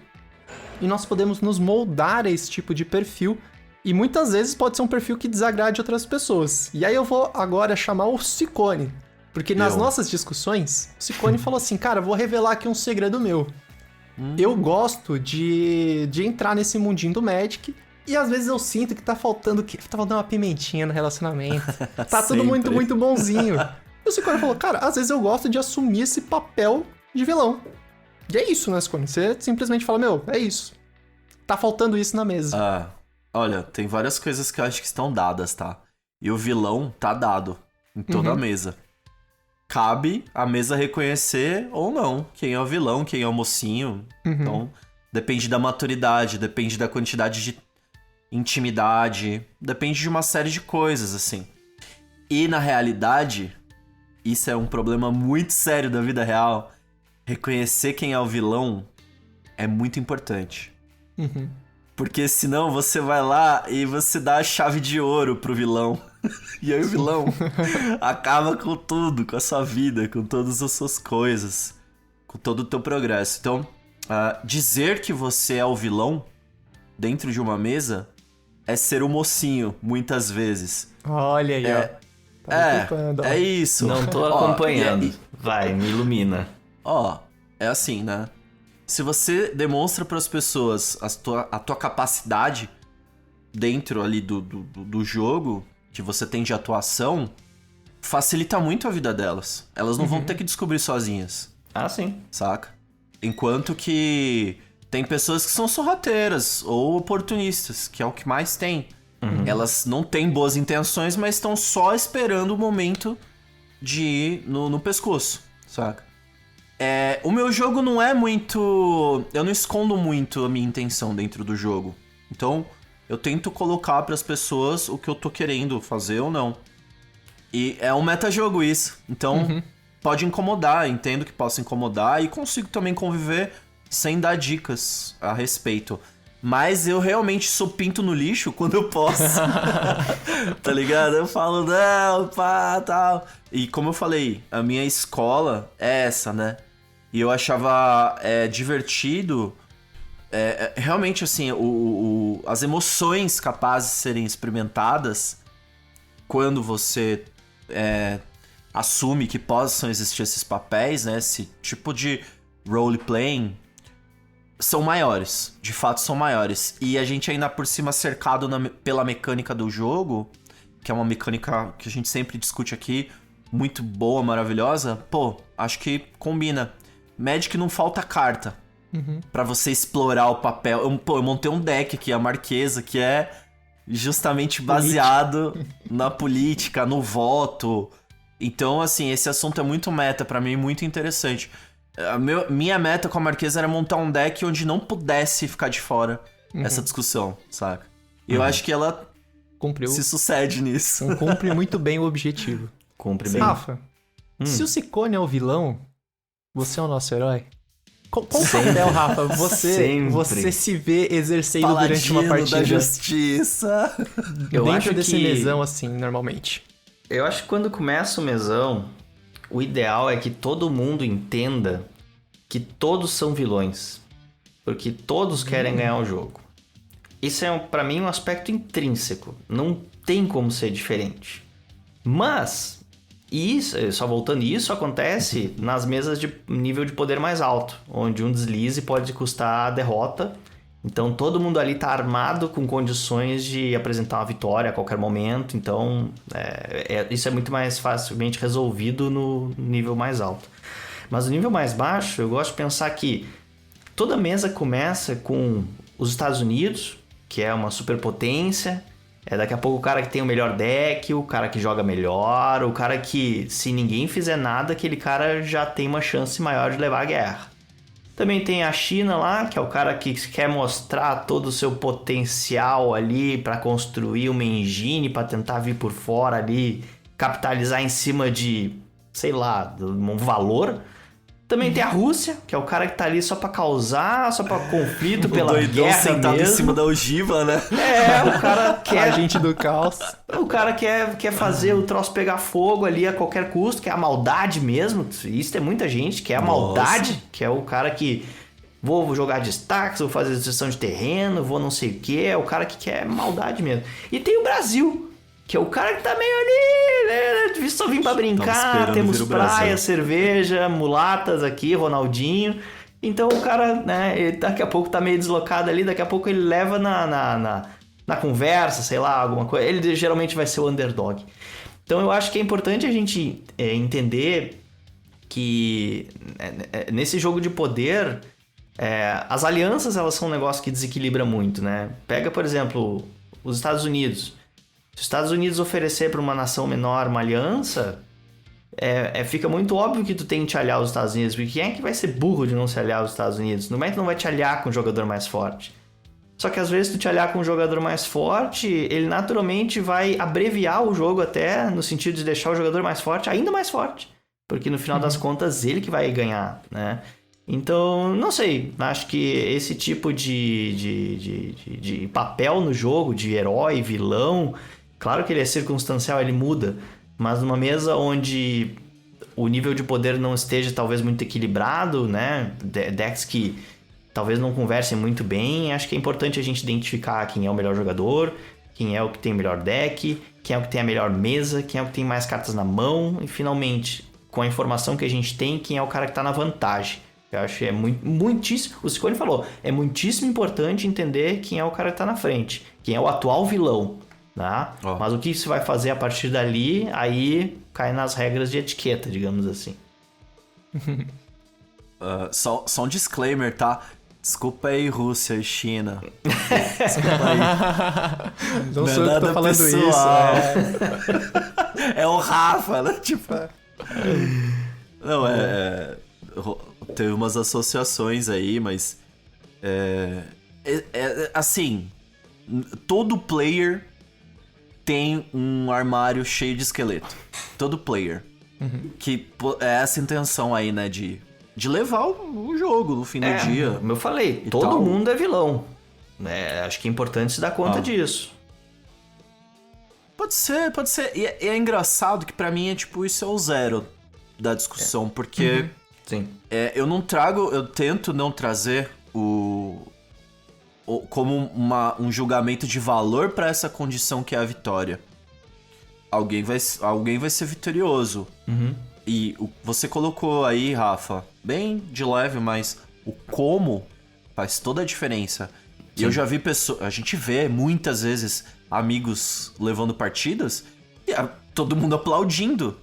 [SPEAKER 1] E nós podemos nos moldar a esse tipo de perfil. E muitas vezes pode ser um perfil que desagrade outras pessoas. E aí eu vou agora chamar o Ciccone. Porque nas nossas discussões, o Ciccone falou assim, cara, vou revelar aqui um segredo meu. Eu gosto de entrar nesse mundinho do Magic e às vezes eu sinto que tá faltando uma pimentinha no relacionamento. Tá tudo muito, muito bonzinho. E o Ciccone falou, cara, às vezes eu gosto de assumir esse papel de vilão. E é isso, né, Ciccone? Você simplesmente fala, meu, é isso. Tá faltando isso na mesa.
[SPEAKER 2] Olha, tem várias coisas que eu acho que estão dadas, tá? E o vilão tá dado em toda a mesa. Cabe a mesa reconhecer ou não quem é o vilão, quem é o mocinho. Então, depende da maturidade, depende da quantidade de intimidade, depende de uma série de coisas, assim. E, na realidade, isso é um problema muito sério da vida real. Reconhecer quem é o vilão é muito importante. Porque senão você vai lá e você dá a chave de ouro pro vilão. E aí o vilão acaba com tudo, com a sua vida, com todas as suas coisas, com todo o teu progresso. Então, dizer que você é o vilão dentro de uma mesa é ser o mocinho, muitas vezes.
[SPEAKER 1] Olha aí, ó.
[SPEAKER 2] É isso.
[SPEAKER 3] Não tô acompanhando. Vai, me ilumina.
[SPEAKER 2] É assim, né? Se você demonstra para as pessoas a tua capacidade dentro ali do jogo, que você tem de atuação, facilita muito a vida delas. Elas não vão ter que descobrir sozinhas.
[SPEAKER 3] Ah, sim.
[SPEAKER 2] Saca? Enquanto que tem pessoas que são sorrateiras ou oportunistas, que é o que mais tem. Elas não têm boas intenções, mas estão só esperando o momento de ir no pescoço, saca? O meu jogo não é muito... Eu não escondo muito a minha intenção dentro do jogo. Então, eu tento colocar pras pessoas o que eu tô querendo fazer ou não. E é um metajogo isso. Então, pode incomodar. Entendo que possa incomodar e consigo também conviver sem dar dicas a respeito. Mas eu realmente sou pinto no lixo quando eu posso. Tá ligado? Eu falo, não, pá, tal. E como eu falei, a minha escola é essa, né? E eu achava divertido, realmente, assim, as emoções capazes de serem experimentadas quando você assume que possam existir esses papéis, né? Esse tipo de role-playing, são maiores. De fato, são maiores. E a gente ainda por cima cercado pela mecânica do jogo, que é uma mecânica que a gente sempre discute aqui, muito boa, maravilhosa. Pô, acho que combina. Magic não falta carta pra você explorar o papel. Eu montei um deck aqui, a Marquesa, que é justamente baseado na política, no voto. Então, assim, esse assunto é muito meta pra mim, muito interessante. Minha meta com a Marquesa era montar um deck onde não pudesse ficar de fora essa discussão, saca? E eu acho que ela se sucede nisso.
[SPEAKER 1] Cumpre muito bem o objetivo.
[SPEAKER 3] Cumpre bem.
[SPEAKER 1] Rafa, se o Ciccone é o vilão, você é o nosso herói? Qual papel, Rafa, você se vê exercendo
[SPEAKER 2] Paladino
[SPEAKER 1] durante uma partida?
[SPEAKER 2] Da justiça.
[SPEAKER 3] Eu
[SPEAKER 1] dentro
[SPEAKER 3] acho
[SPEAKER 1] desse
[SPEAKER 3] que...
[SPEAKER 1] mesão, assim, normalmente.
[SPEAKER 3] Eu acho que quando começa o mesão, o ideal é que todo mundo entenda que todos são vilões. Porque todos querem ganhar o jogo. Isso é, pra mim, um aspecto intrínseco. Não tem como ser diferente. Mas... só voltando, isso acontece nas mesas de nível de poder mais alto, onde um deslize pode custar a derrota. Então todo mundo ali tá armado com condições de apresentar uma vitória a qualquer momento. Então isso é muito mais facilmente resolvido no nível mais alto. Mas no nível mais baixo, eu gosto de pensar que toda mesa começa com os Estados Unidos, que é uma superpotência. Daqui a pouco o cara que tem o melhor deck, o cara que joga melhor, o cara que, se ninguém fizer nada, aquele cara já tem uma chance maior de levar a guerra. Também tem a China lá, que é o cara que quer mostrar todo o seu potencial ali para construir uma engine, para tentar vir por fora ali, capitalizar em cima de, sei lá, de um valor. Também tem a Rússia, que é o cara que tá ali só pra causar, só pra conflito, pela
[SPEAKER 2] doidão
[SPEAKER 3] guerra
[SPEAKER 2] sentado
[SPEAKER 3] mesmo.
[SPEAKER 2] em cima da ogiva, né?
[SPEAKER 3] O cara quer...
[SPEAKER 1] Agente do caos.
[SPEAKER 3] O cara quer fazer o troço pegar fogo ali a qualquer custo, que é a maldade mesmo. Isso tem muita gente, que é a maldade, que é o cara que... Vou jogar destaques, vou fazer destruição de terreno, vou não sei o que. É o cara que quer maldade mesmo. E tem o Brasil, que é o cara que tá meio ali, né? Só vim pra brincar, temos praia, cerveja, mulatas aqui, Ronaldinho. Então o cara, né, ele daqui a pouco tá meio deslocado ali, daqui a pouco ele leva na conversa, sei lá, alguma coisa. Ele geralmente vai ser o underdog. Então eu acho que é importante a gente entender que nesse jogo de poder, as alianças elas são um negócio que desequilibra muito, né? Pega, por exemplo, os Estados Unidos. Se os Estados Unidos oferecer para uma nação menor uma aliança, fica muito óbvio que tu tem que te aliar aos Estados Unidos, porque quem é que vai ser burro de não se aliar aos Estados Unidos? Não é que não vai te aliar com um jogador mais forte. Só que às vezes tu te aliar com um jogador mais forte, ele naturalmente vai abreviar o jogo até, no sentido de deixar o jogador mais forte ainda mais forte. Porque no final das contas, ele que vai ganhar, né? Então, não sei, acho que esse tipo de papel no jogo, de herói, vilão, claro que ele é circunstancial, ele muda, mas numa mesa onde o nível de poder não esteja talvez muito equilibrado, né? Decks que talvez não conversem muito bem, acho que é importante a gente identificar quem é o melhor jogador, quem é o que tem o melhor deck, quem é o que tem a melhor mesa, quem é o que tem mais cartas na mão e, finalmente, com a informação que a gente tem, quem é o cara que está na vantagem. Eu acho que é muitíssimo... O Ciccone falou, é muitíssimo importante entender quem é o cara que tá na frente. Quem é o atual vilão, tá? Oh. Mas o que você vai fazer a partir dali, aí cai nas regras de etiqueta, digamos assim.
[SPEAKER 2] Só um disclaimer, tá? Desculpa aí, Rússia e China. Desculpa aí.
[SPEAKER 1] Não sou eu que tô falando pessoal.
[SPEAKER 2] Isso. É o Rafa, né? Tipo... Não, teve umas associações aí, mas... assim... Todo player tem um armário cheio de esqueleto. Todo player. Uhum. Que é essa intenção aí, né? De levar o jogo no fim do dia.
[SPEAKER 3] Como eu falei, todo mundo é vilão. Acho que é importante se dar conta disso.
[SPEAKER 2] Pode ser. E é engraçado que pra mim isso é o zero da discussão, porque...
[SPEAKER 3] Uhum. Sim.
[SPEAKER 2] Eu tento não trazer como um julgamento de valor pra essa condição que é a vitória. Alguém vai ser vitorioso.
[SPEAKER 3] Uhum.
[SPEAKER 2] E você colocou aí, Rafa, bem de leve, mas o como faz toda a diferença. Sim. E eu já vi a gente vê muitas vezes amigos levando partidas e todo mundo aplaudindo.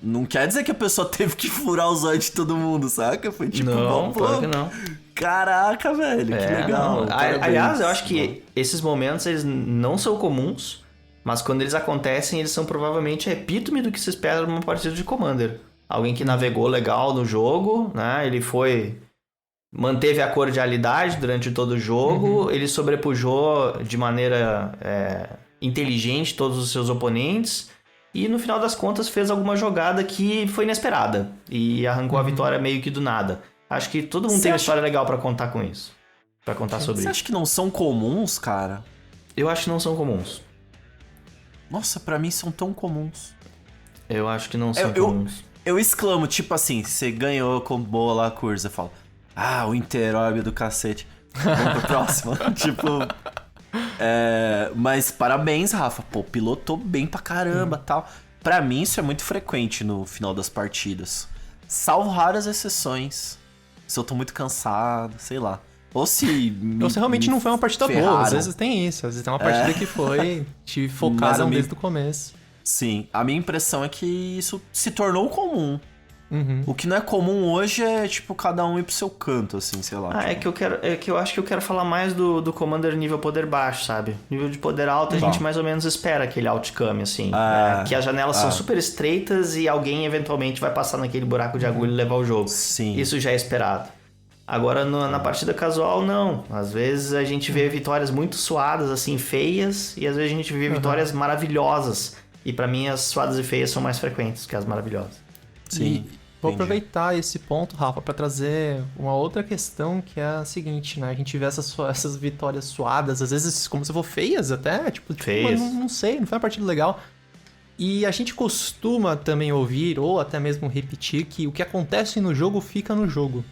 [SPEAKER 2] Não quer dizer que a pessoa teve que furar os olhos de todo mundo, saca? Foi tipo...
[SPEAKER 3] Não, claro que não.
[SPEAKER 2] Caraca, velho, que legal.
[SPEAKER 3] Aliás, eu acho que esses momentos, eles não são comuns, mas quando eles acontecem, eles são provavelmente a epítome do que se espera numa partida de Commander. Alguém que navegou legal no jogo, né? Ele manteve a cordialidade durante todo o jogo, ele sobrepujou de maneira inteligente todos os seus oponentes... E no final das contas fez alguma jogada que foi inesperada. E arrancou a vitória meio que do nada. Acho que todo mundo tem uma história legal pra contar com isso. Pra contar sobre isso.
[SPEAKER 2] Você acha que não são comuns, cara?
[SPEAKER 3] Eu acho que não são comuns.
[SPEAKER 2] Nossa, pra mim são tão comuns.
[SPEAKER 3] Eu acho que não são comuns.
[SPEAKER 2] Eu exclamo, tipo assim, você ganhou com boa lá a cursa. Eu falo, o Interóbio do cacete. Vamos pro próximo. Tipo... mas parabéns, Rafa. Pô, pilotou bem pra caramba, tal. Pra mim isso é muito frequente no final das partidas. Salvo raras exceções. Se eu tô muito cansado, sei lá. Ou se
[SPEAKER 1] realmente não foi uma partida boa. Às vezes tem isso. Às vezes tem uma partida que foi... Te focaram desde o começo.
[SPEAKER 2] Sim. A minha impressão é que isso se tornou comum.
[SPEAKER 1] Uhum.
[SPEAKER 2] O que não é comum hoje é, tipo, cada um ir pro seu canto, assim, sei lá.
[SPEAKER 3] Tipo... É que eu acho que eu quero falar mais do Commander nível poder baixo, sabe? Nível de poder alto, a gente mais ou menos espera aquele outcome, assim. Que as janelas são super estreitas e alguém eventualmente vai passar naquele buraco de agulha e levar o jogo.
[SPEAKER 2] Sim.
[SPEAKER 3] Isso já é esperado. Agora, na partida casual, não. Às vezes a gente vê vitórias muito suadas, assim, feias, e às vezes a gente vê vitórias maravilhosas. E pra mim, as suadas e feias são mais frequentes que as maravilhosas.
[SPEAKER 2] Sim.
[SPEAKER 1] Vou aproveitar esse ponto, Rafa, para trazer uma outra questão que é a seguinte, né? A gente vê essas vitórias suadas, às vezes como se for feias até, tipo
[SPEAKER 3] Feias.
[SPEAKER 1] não sei, não foi uma partida legal. E a gente costuma também ouvir, ou até mesmo repetir, que o que acontece no jogo fica no jogo.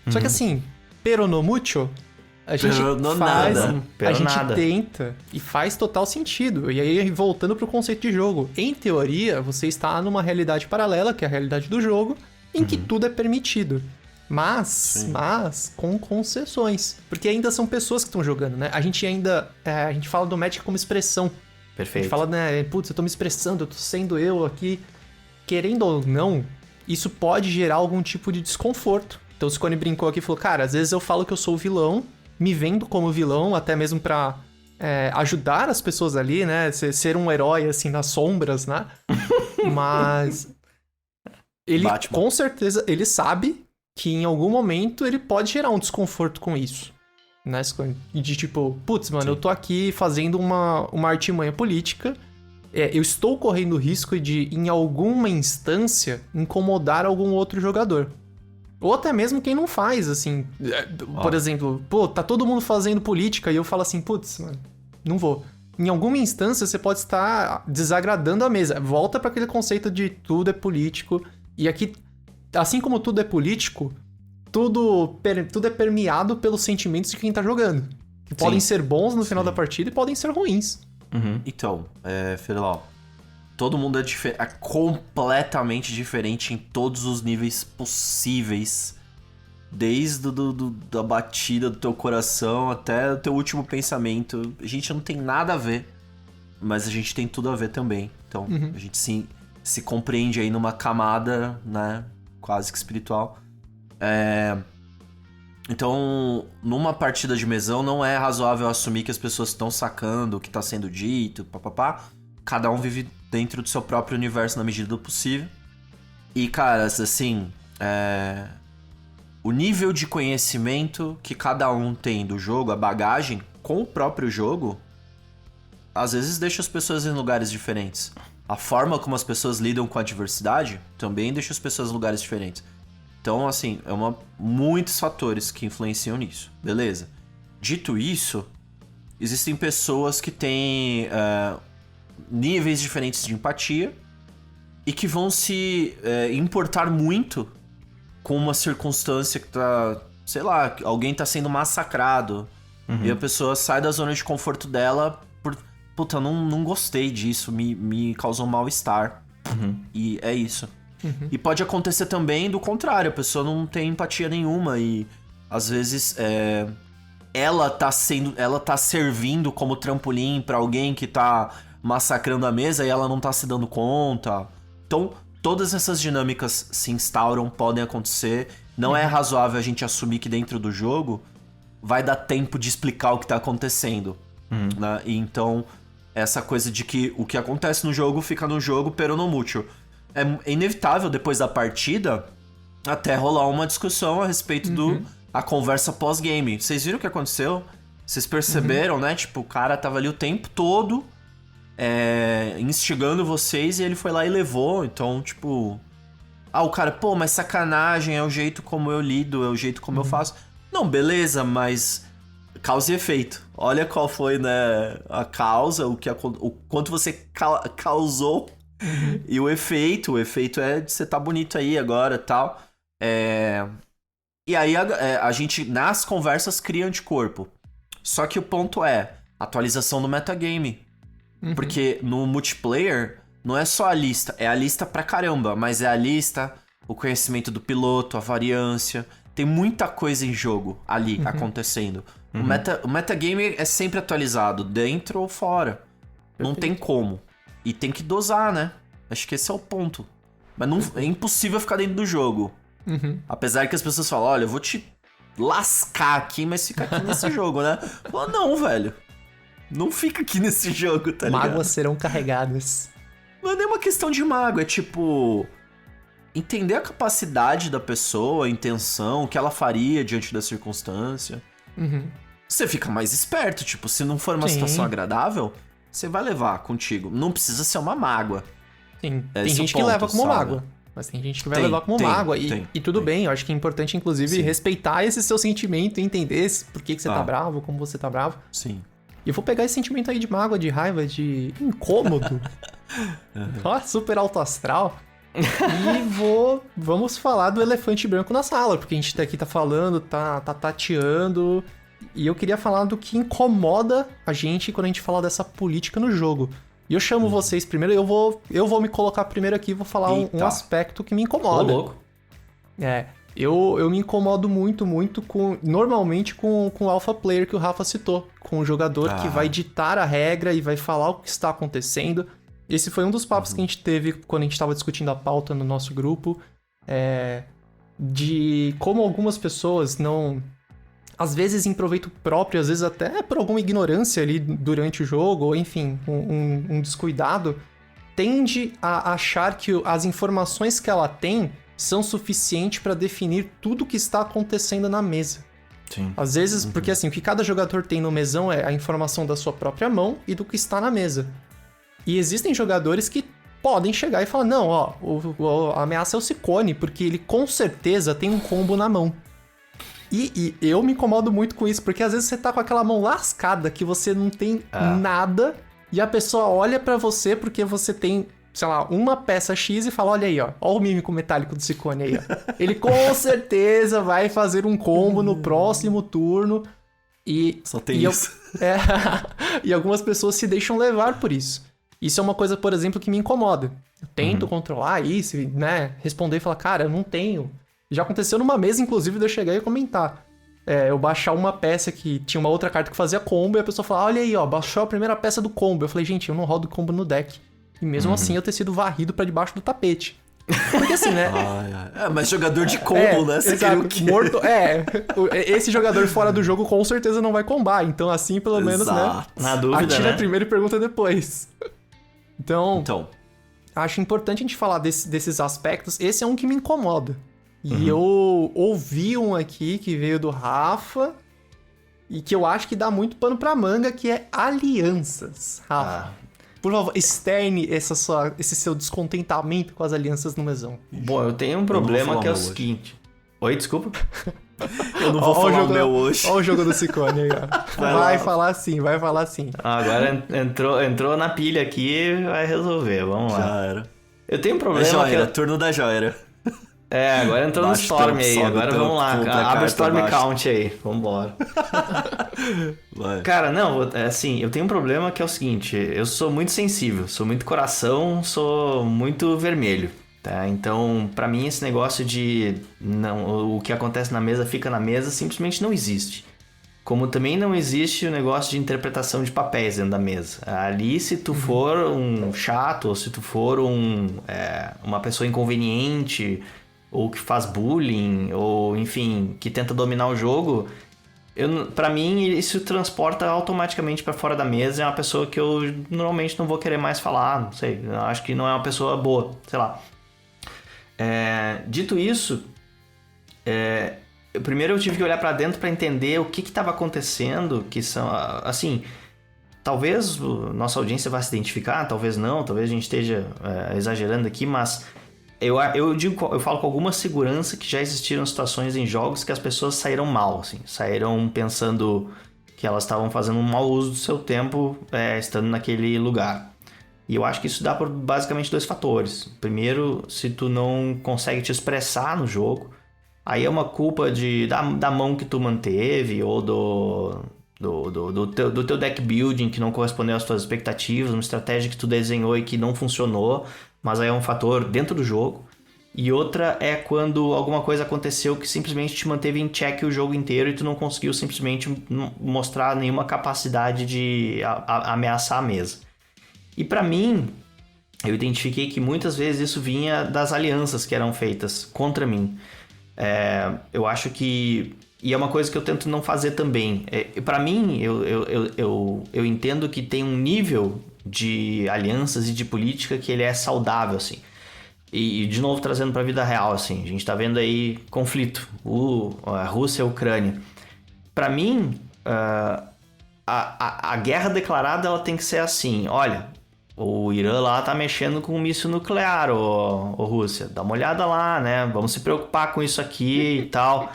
[SPEAKER 1] Só que assim, pero no mucho, a gente
[SPEAKER 2] Pero no
[SPEAKER 1] faz,
[SPEAKER 2] nada.
[SPEAKER 1] a
[SPEAKER 3] Pero
[SPEAKER 1] gente
[SPEAKER 3] nada.
[SPEAKER 1] tenta e faz total sentido. E aí, voltando pro conceito de jogo, em teoria, você está numa realidade paralela, que é a realidade do jogo, em que tudo é permitido. Mas com concessões. Porque ainda são pessoas que estão jogando, né? A gente fala do Magic como expressão. A
[SPEAKER 3] Perfeito.
[SPEAKER 1] gente fala, né, putz, eu tô me expressando, eu tô sendo eu aqui. Querendo ou não, isso pode gerar algum tipo de desconforto. Então o Scone brincou aqui e falou, cara, às vezes eu falo que eu sou o vilão, me vendo como vilão, até mesmo pra ajudar as pessoas ali, né? Ser um herói, assim, nas sombras, né? Mas ele,
[SPEAKER 2] Batman.
[SPEAKER 1] com certeza, ele sabe que em algum momento ele pode gerar um desconforto com isso. Né, Scone? E de tipo, putz, mano, eu tô aqui fazendo uma artimanha política, eu estou correndo o risco de, em alguma instância, incomodar algum outro jogador. Ou até mesmo quem não faz, assim. Por exemplo, pô, tá todo mundo fazendo política e eu falo assim, putz, mano, não vou. Em alguma instância você pode estar desagradando a mesa. Volta pra aquele conceito de tudo é político. E aqui, assim como tudo é político, tudo é permeado pelos sentimentos de quem tá jogando. Que podem ser bons no final da partida e podem ser ruins.
[SPEAKER 2] Então, Ferilau, todo mundo é completamente diferente em todos os níveis possíveis. Desde da batida do teu coração até o teu último pensamento. A gente não tem nada a ver, mas a gente tem tudo a ver também. Então, a gente se compreende aí numa camada, né, quase que espiritual. Então, numa partida de mesão, não é razoável assumir que as pessoas estão sacando o que está sendo dito, papapá. Cada um vive dentro do seu próprio universo na medida do possível. E, cara, assim, o nível de conhecimento que cada um tem do jogo, a bagagem com o próprio jogo, às vezes deixa as pessoas em lugares diferentes. A forma como as pessoas lidam com a diversidade também deixa as pessoas em lugares diferentes. Então, assim, muitos fatores que influenciam nisso. Beleza. Dito isso, existem pessoas que têm níveis diferentes de empatia e que vão se importar muito com uma circunstância que tá... Sei lá, alguém tá sendo massacrado e a pessoa sai da zona de conforto dela por... Puta, não gostei disso, me causou mal-estar. E é isso. E pode acontecer também do contrário, a pessoa não tem empatia nenhuma e às vezes ela tá servindo como trampolim pra alguém que tá massacrando a mesa e ela não tá se dando conta. Então, todas essas dinâmicas se instauram, podem acontecer. Não é razoável a gente assumir que dentro do jogo vai dar tempo de explicar o que tá acontecendo. Né? E então, essa coisa de que o que acontece no jogo fica no jogo, pero no mucho. É inevitável, depois da partida, até rolar uma discussão a respeito a conversa pós-game. Vocês viram o que aconteceu? Vocês perceberam, né? Tipo, o cara tava ali o tempo todo instigando vocês e ele foi lá e levou. Então, tipo... o cara, pô, mas sacanagem, é o jeito como eu lido, é o jeito como eu faço. Não, beleza, mas... Causa e efeito. Olha qual foi, né, a causa, o quanto você causou... E o efeito é de você tá bonito aí agora e tal. E aí a gente, nas conversas, cria anticorpo. Só que o ponto é atualização do metagame. Porque no multiplayer, não é só a lista, é a lista pra caramba. Mas é a lista, o conhecimento do piloto, a variância. Tem muita coisa em jogo ali acontecendo. O metagame é sempre atualizado, dentro ou fora. Não tem como. E tem que dosar, né? Acho que esse é o ponto. Mas é impossível ficar dentro do jogo. Apesar que as pessoas falam, olha, eu vou te lascar aqui, mas fica aqui nesse jogo, né? Fala, não, velho. Não fica aqui nesse jogo, tá ligado?
[SPEAKER 1] Mágoas serão carregadas.
[SPEAKER 2] Não é nem uma questão de mágoa, é tipo... entender a capacidade da pessoa, a intenção, o que ela faria diante da circunstância. Você fica mais esperto, tipo, se não for uma situação agradável, você vai levar contigo. Não precisa ser uma mágoa.
[SPEAKER 1] Sim, tem gente que leva como mágoa. Mas tem gente que vai levar como mágoa. E tudo bem, eu acho que é importante, inclusive, respeitar esse seu sentimento e entender por que você tá bravo, como você tá bravo.
[SPEAKER 2] Sim.
[SPEAKER 1] E eu vou pegar esse sentimento aí de mágoa, de raiva, de incômodo. Super alto astral. E vamos falar do elefante branco na sala, porque a gente aqui tá falando, tá tateando. E eu queria falar do que incomoda a gente quando a gente fala dessa política no jogo. E eu chamo vocês primeiro, eu vou me colocar primeiro aqui e vou falar um aspecto que me incomoda.
[SPEAKER 3] Ô, louco.
[SPEAKER 1] Eu me incomodo muito normalmente com o alpha player que o Rafa citou, com o jogador que vai ditar a regra e vai falar o que está acontecendo. Esse foi um dos papos que a gente teve quando a gente estava discutindo a pauta no nosso grupo, de como algumas pessoas não... Às vezes em proveito próprio, às vezes até por alguma ignorância ali durante o jogo, ou enfim, um descuidado, tende a achar que as informações que ela tem são suficientes para definir tudo o que está acontecendo na mesa.
[SPEAKER 3] Sim.
[SPEAKER 1] Às vezes, porque assim, o que cada jogador tem no mesão é a informação da sua própria mão e do que está na mesa. E existem jogadores que podem chegar e falar, não, a ameaça é o Ciccone, porque ele com certeza tem um combo na mão. E eu me incomodo muito com isso, porque às vezes você tá com aquela mão lascada que você não tem nada e a pessoa olha pra você porque você tem, sei lá, uma peça X e fala, olha aí, ó o mímico metálico do Ciccone aí, ó. Ele com certeza vai fazer um combo no próximo turno e...
[SPEAKER 2] Só tem isso.
[SPEAKER 1] E algumas pessoas se deixam levar por isso. Isso é uma coisa, por exemplo, que me incomoda. Eu tento controlar isso, né, responder e falar, cara, eu não tenho... Já aconteceu numa mesa, inclusive, de eu chegar e comentar. Eu baixar uma peça que tinha uma outra carta que fazia combo e a pessoa fala, olha aí, ó, baixou a primeira peça do combo. Eu falei, gente, eu não rodo combo no deck. E mesmo assim eu ter sido varrido pra debaixo do tapete. Porque assim, né?
[SPEAKER 2] Mas jogador de combo, né? Você
[SPEAKER 1] exato. Morto, esse jogador fora do jogo com certeza não vai combar. Então assim, pelo menos, né?
[SPEAKER 3] Na dúvida,
[SPEAKER 1] atira
[SPEAKER 3] né?
[SPEAKER 1] primeiro e pergunta depois. Então, acho importante a gente falar desses aspectos. Esse é um que me incomoda. E eu ouvi um aqui que veio do Rafa e que eu acho que dá muito pano pra manga, que é alianças. Rafa, por favor, externe esse seu descontentamento com as alianças no mesão.
[SPEAKER 3] Bom, eu tenho um problema que é o seguinte... Oi, desculpa?
[SPEAKER 2] Eu não vou falar o meu hoje.
[SPEAKER 1] Olha o jogo do Ciccone aí, ó. Vai falar assim.
[SPEAKER 3] Agora entrou na pilha aqui, vai resolver, vamos lá.
[SPEAKER 2] Já era.
[SPEAKER 3] Eu tenho um problema
[SPEAKER 2] turno da Joera.
[SPEAKER 3] Agora entrou no Storm aí, agora vamos lá, abre o Storm Count aí, vambora. Cara, não, assim, eu tenho um problema que é o seguinte, eu sou muito sensível, sou muito coração, sou muito vermelho, tá? Então, pra mim esse negócio de o que acontece na mesa fica na mesa simplesmente não existe. Como também não existe o negócio de interpretação de papéis dentro da mesa. Ali, se tu for um chato, ou se tu for uma pessoa inconveniente... ou que faz bullying, ou enfim, que tenta dominar o jogo, pra mim isso transporta automaticamente pra fora da mesa. É uma pessoa que eu normalmente não vou querer mais falar, não sei, eu acho que não é uma pessoa boa, sei lá. Dito isso, primeiro eu tive que olhar pra dentro pra entender o que estava acontecendo, que são, assim... Talvez nossa audiência vá se identificar, talvez não, talvez a gente esteja exagerando aqui, mas... Eu falo com alguma segurança que já existiram situações em jogos que as pessoas saíram mal, assim, saíram pensando que elas estavam fazendo um mau uso do seu tempo estando naquele lugar. E eu acho que isso dá por basicamente 2 fatores. Primeiro, se tu não consegue te expressar no jogo, aí é uma culpa da mão que tu manteve ou do teu deck building que não correspondeu às tuas expectativas, uma estratégia que tu desenhou e que não funcionou. Mas aí é um fator dentro do jogo. E outra é quando alguma coisa aconteceu que simplesmente te manteve em check o jogo inteiro e tu não conseguiu simplesmente mostrar nenhuma capacidade de ameaçar a mesa. E pra mim, eu identifiquei que muitas vezes isso vinha das alianças que eram feitas contra mim. Eu acho que... E é uma coisa que eu tento não fazer também. Pra mim, eu entendo que tem um nível... de alianças e de política que ele é saudável, assim. E de novo trazendo pra vida real, assim, a gente tá vendo aí conflito, a Rússia e a Ucrânia. Pra mim, a guerra declarada ela tem que ser assim, olha, o Irã lá tá mexendo com um míssil nuclear, ô Rússia, dá uma olhada lá, né, vamos se preocupar com isso aqui e tal.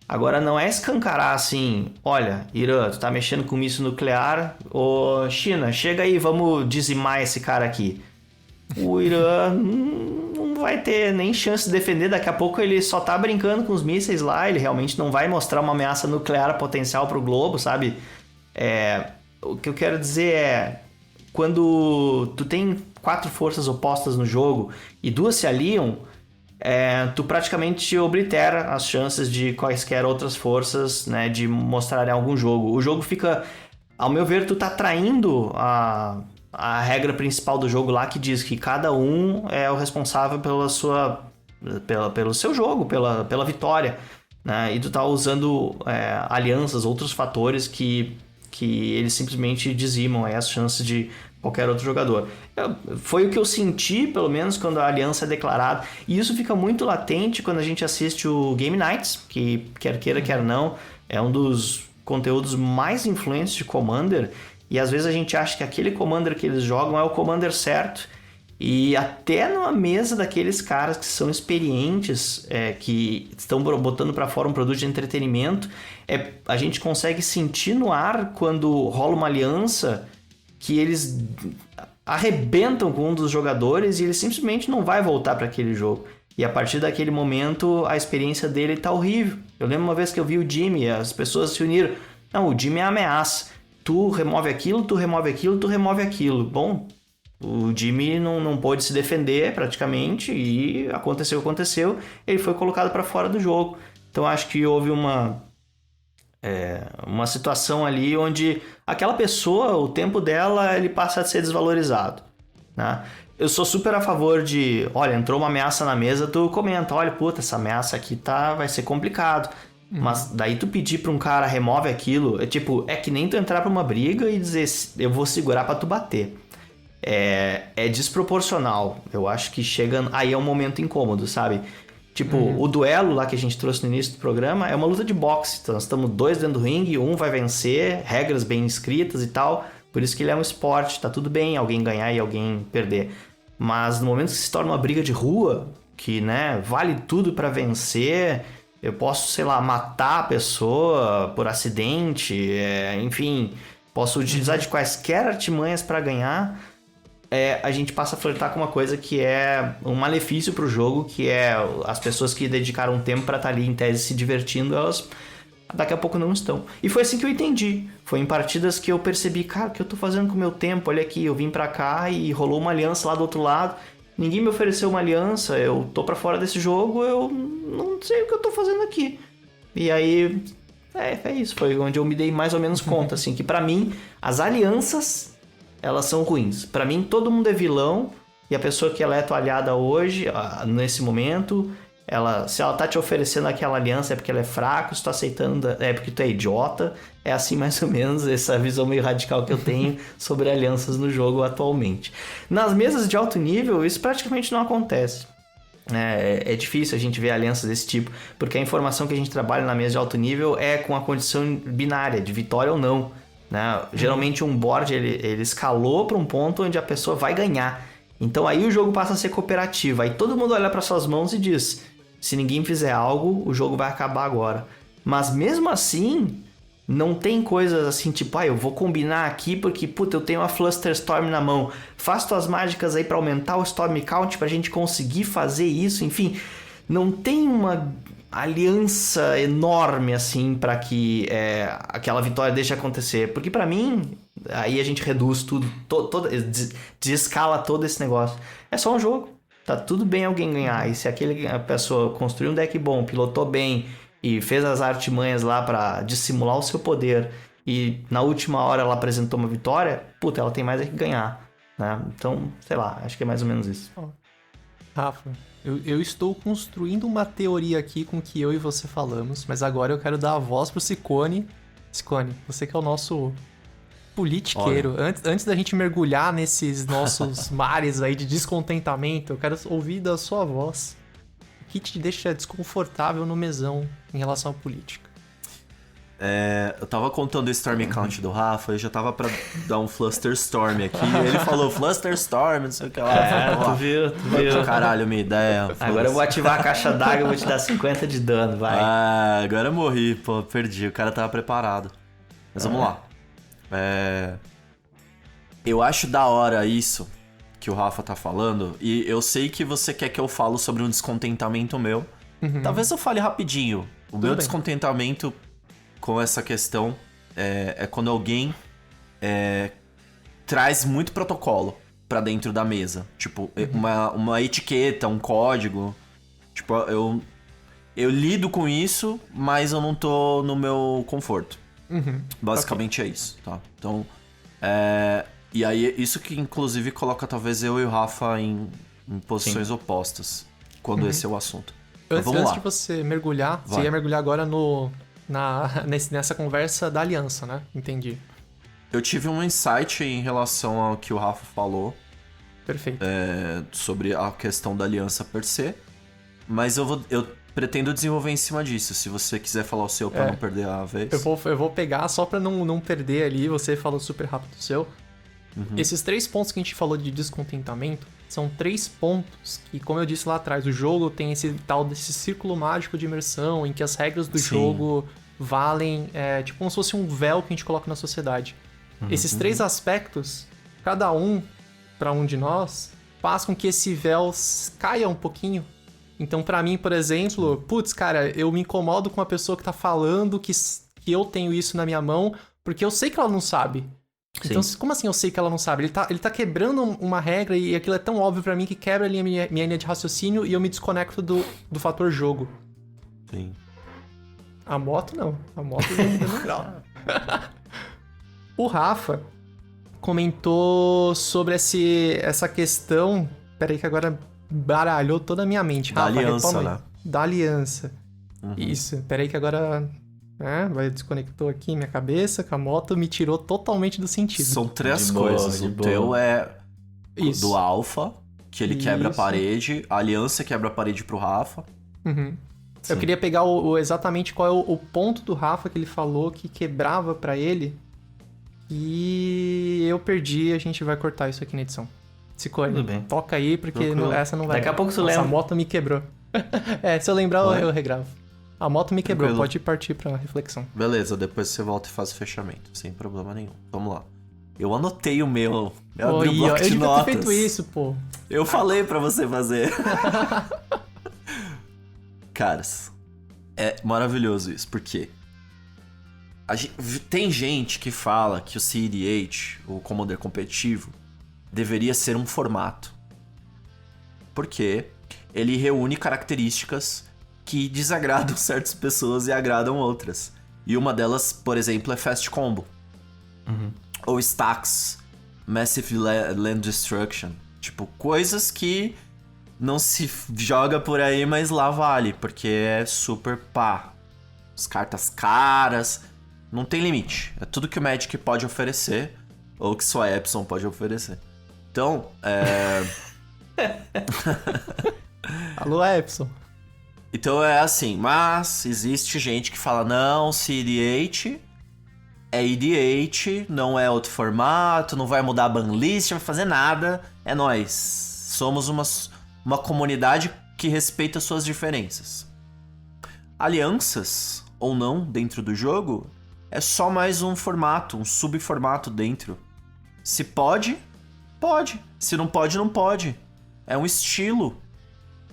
[SPEAKER 3] Agora não é escancarar assim, olha, Irã, tu tá mexendo com um míssil nuclear, ô China, chega aí, vamos dizimar esse cara aqui. O Irã não vai ter nem chance de defender, daqui a pouco ele só tá brincando com os mísseis lá, ele realmente não vai mostrar uma ameaça nuclear potencial pro globo, sabe? O que eu quero dizer é, quando tu tem 4 forças opostas no jogo e 2 se aliam, tu praticamente oblitera as chances de quaisquer outras forças, né, de mostrarem algum jogo. O jogo fica, ao meu ver, tu tá traindo a regra principal do jogo lá, que diz que cada um é o responsável pelo seu jogo, pela vitória, né? E tu tá usando alianças, outros fatores que eles simplesmente dizimam as chances de qualquer outro jogador. Foi o que eu senti, pelo menos, quando a aliança é declarada. E isso fica muito latente quando a gente assiste o Game Nights, que quer queira, quer não, é um dos conteúdos mais influentes de Commander. E às vezes a gente acha que aquele Commander que eles jogam é o Commander certo. E até numa mesa daqueles caras que são experientes, que estão botando para fora um produto de entretenimento, a gente consegue sentir no ar quando rola uma aliança que eles arrebentam com um dos jogadores e ele simplesmente não vai voltar para aquele jogo. E a partir daquele momento a experiência dele tá horrível. Eu lembro uma vez que eu vi o Jimmy, as pessoas se uniram. Não, o Jimmy é ameaça. Tu remove aquilo, tu remove aquilo, tu remove aquilo. Bom, o Jimmy não pôde se defender praticamente e aconteceu. Ele foi colocado para fora do jogo. Então acho que houve uma situação ali onde aquela pessoa, o tempo dela, ele passa a ser desvalorizado, né? Eu sou super a favor de, olha, entrou uma ameaça na mesa, tu comenta, olha, puta, essa ameaça aqui vai ser complicado. Mas daí tu pedir pra um cara remove aquilo, é que nem tu entrar pra uma briga e dizer, eu vou segurar pra tu bater. É desproporcional. Eu acho que chega... Aí é um momento incômodo, sabe? Tipo, o duelo lá que a gente trouxe no início do programa é uma luta de boxe. Então, nós estamos 2 dentro do ringue, um vai vencer, regras bem escritas e tal. Por isso que ele é um esporte, tá tudo bem alguém ganhar e alguém perder. Mas no momento que se torna uma briga de rua, que, né, vale tudo pra vencer... Eu posso, sei lá, matar a pessoa por acidente, enfim, posso utilizar de quaisquer artimanhas para ganhar. A gente passa a flertar com uma coisa que é um malefício pro jogo, que é as pessoas que dedicaram tempo para estar ali em tese se divertindo, elas daqui a pouco não estão. E foi assim que eu entendi. Foi em partidas que eu percebi, cara, o que eu tô fazendo com o meu tempo? Olha aqui, eu vim pra cá e rolou uma aliança lá do outro lado. Ninguém me ofereceu uma aliança, eu tô pra fora desse jogo, eu não sei o que eu tô fazendo aqui. E aí, é isso, foi onde eu me dei mais ou menos conta, assim, que pra mim, as alianças, elas são ruins. Pra mim, todo mundo é vilão, e a pessoa que ela é tua aliada hoje, nesse momento, se ela tá te oferecendo aquela aliança é porque ela é fraca, se tu tá aceitando é porque tu é idiota. É assim mais ou menos essa visão meio radical que eu tenho sobre alianças no jogo atualmente. Nas mesas de alto nível, isso praticamente não acontece. É difícil a gente ver alianças desse tipo, porque a informação que a gente trabalha na mesa de alto nível é com a condição binária, de vitória ou não, né? Geralmente um board ele escalou para um ponto onde a pessoa vai ganhar. Então aí o jogo passa a ser cooperativo. Aí todo mundo olha para suas mãos e diz... Se ninguém fizer algo, o jogo vai acabar agora. Mas mesmo assim, não tem coisas assim, tipo, eu vou combinar aqui porque, puta, eu tenho a Flusterstorm na mão. Faz tuas mágicas aí pra aumentar o Storm Count pra gente conseguir fazer isso. Enfim, não tem uma aliança enorme assim pra que aquela vitória deixe acontecer. Porque pra mim, aí a gente reduz tudo, desescala todo esse negócio. É só um jogo. Tá tudo bem alguém ganhar. E se a pessoa construiu um deck bom, pilotou bem e fez as artimanhas lá pra dissimular o seu poder e na última hora ela apresentou uma vitória, puta, ela tem mais é que ganhar, né? Então, sei lá, acho que é mais ou menos isso.
[SPEAKER 1] Rafa, eu estou construindo uma teoria aqui com que eu e você falamos, mas agora eu quero dar a voz pro Ciccone. Ciccone, você que é o nosso politiqueiro, antes da gente mergulhar nesses nossos mares aí de descontentamento, eu quero ouvir da sua voz o que te deixa desconfortável no mesão em relação à política.
[SPEAKER 2] Eu tava contando o Storm Count do Rafa, eu já tava pra dar um Flusterstorm aqui. Ele falou Flusterstorm, não sei o que lá.
[SPEAKER 3] Tu viu.
[SPEAKER 2] Caralho, minha ideia.
[SPEAKER 3] Agora eu vou ativar a caixa d'água e vou te dar 50 de dano, vai.
[SPEAKER 2] Agora eu morri, pô, perdi. O cara tava preparado. Mas vamos lá. Eu acho da hora isso que o Rafa tá falando. E eu sei que você quer que eu falo sobre um descontentamento meu. Talvez eu fale rapidinho. O meu descontentamento com essa questão é quando alguém traz muito protocolo pra dentro da mesa. Tipo, uma etiqueta, um código. Tipo, eu lido com isso, mas eu não tô no meu conforto. Basicamente é isso, tá? Então, e aí, isso que inclusive coloca talvez eu e o Rafa em posições opostas, quando esse é o assunto. Então,
[SPEAKER 1] Antes de você mergulhar, você ia mergulhar agora nessa conversa da aliança, né? Entendi.
[SPEAKER 2] Eu tive um insight em relação ao que o Rafa falou.
[SPEAKER 1] Perfeito.
[SPEAKER 2] Sobre a questão da aliança per se. Mas eu pretendo desenvolver em cima disso. Se você quiser falar o seu pra não perder a vez.
[SPEAKER 1] Eu vou pegar só pra não perder ali. Você falou super rápido o seu. Esses 3 pontos que a gente falou de descontentamento são 3 pontos que, como eu disse lá atrás, o jogo tem esse tal desse círculo mágico de imersão em que as regras do jogo valem, tipo como se fosse um véu que a gente coloca na sociedade. Esses 3 aspectos, cada um pra um de nós, faz com que esse véu caia um pouquinho. Então, pra mim, por exemplo, putz, cara, eu me incomodo com a pessoa que tá falando que eu tenho isso na minha mão, porque eu sei que ela não sabe. Então, como assim eu sei que ela não sabe? Ele tá quebrando uma regra e aquilo é tão óbvio pra mim que quebra a minha linha de raciocínio e eu me desconecto do fator jogo.
[SPEAKER 2] Sim.
[SPEAKER 1] A moto não. A moto vem dando grau. O Rafa comentou sobre essa questão... Peraí que agora baralhou toda a minha mente.
[SPEAKER 2] Da
[SPEAKER 1] Rafa,
[SPEAKER 2] aliança, né?
[SPEAKER 1] Da aliança. Isso. Peraí que agora... desconectou aqui minha cabeça, que a moto me tirou totalmente do sentido.
[SPEAKER 2] São 3 coisas. O teu é do Alpha, que ele quebra a parede. A aliança quebra a parede pro Rafa.
[SPEAKER 1] Eu queria pegar exatamente qual é o ponto do Rafa que ele falou que quebrava pra ele. E eu perdi, a gente vai cortar isso aqui na edição. Ciccone,
[SPEAKER 3] tudo bem.
[SPEAKER 1] Toca aí, porque essa não vai...
[SPEAKER 3] Daqui a pouco você lembra.
[SPEAKER 1] A moto me quebrou. Se eu lembrar, eu regravo. A moto me quebrou, pode partir pra reflexão.
[SPEAKER 2] Beleza, depois você volta e faz o fechamento, sem problema nenhum. Vamos lá. Eu anotei o meu. Eu abri um bloco de notas.
[SPEAKER 1] Eu devia ter feito isso, pô.
[SPEAKER 2] Eu falei pra você fazer. Caras, é maravilhoso isso, porque tem gente que fala que o CEDH, o Commander competitivo, deveria ser um formato. Porque ele reúne características que desagradam certas pessoas e agradam outras. E uma delas, por exemplo, é Fast Combo. Ou Stacks, Massive Land Destruction. Tipo, coisas que não se joga por aí, mas lá vale, porque é super pá. As cartas caras, não tem limite. É tudo que o Magic pode oferecer, ou que só a Epson pode oferecer. Então,
[SPEAKER 1] Alô, Epson.
[SPEAKER 2] Então é assim, mas existe gente que fala, não, CEDH é EDH, não é outro formato, não vai mudar a banlist, não vai fazer nada, é nós. Somos uma comunidade que respeita suas diferenças. Alianças, ou não, dentro do jogo, é só mais um formato, um subformato dentro. Se pode, pode. Se não pode, não pode. É um estilo.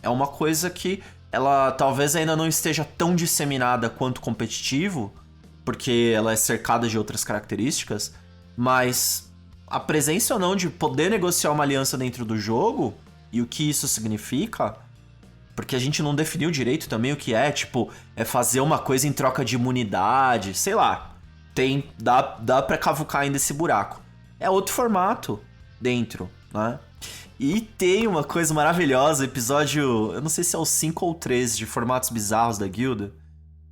[SPEAKER 2] É uma coisa que... ela talvez ainda não esteja tão disseminada quanto competitivo, porque ela é cercada de outras características, mas a presença ou não de poder negociar uma aliança dentro do jogo e o que isso significa, porque a gente não definiu direito também o que é, tipo, é fazer uma coisa em troca de imunidade, sei lá, dá pra cavucar ainda esse buraco. É outro formato dentro, né? E tem uma coisa maravilhosa, episódio, eu não sei se é o 5 ou 3 de formatos bizarros da guilda,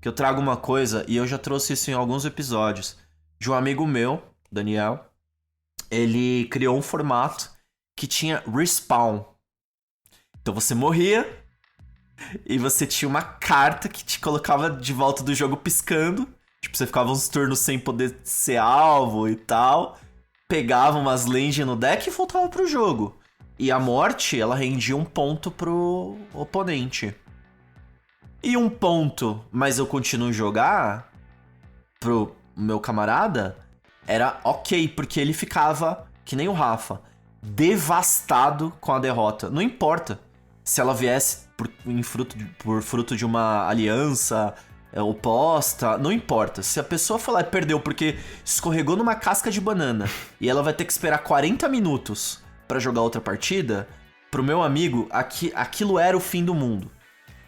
[SPEAKER 2] que eu trago uma coisa, e eu já trouxe isso em alguns episódios, de um amigo meu, Daniel, ele criou um formato que tinha respawn. Então você morria e você tinha uma carta que te colocava de volta do jogo piscando. Tipo, você ficava uns turnos sem poder ser alvo e tal. Pegava umas land no deck e voltava pro jogo. E a morte, ela rendia um ponto pro oponente. E um ponto, mas eu continuo a jogar, pro meu camarada, era ok, porque ele ficava, que nem o Rafa, devastado com a derrota. Não importa se ela viesse por fruto de uma aliança oposta, não importa. Se a pessoa foi lá e perdeu porque escorregou numa casca de banana e ela vai ter que esperar 40 minutos pra jogar outra partida, pro meu amigo, aquilo era o fim do mundo.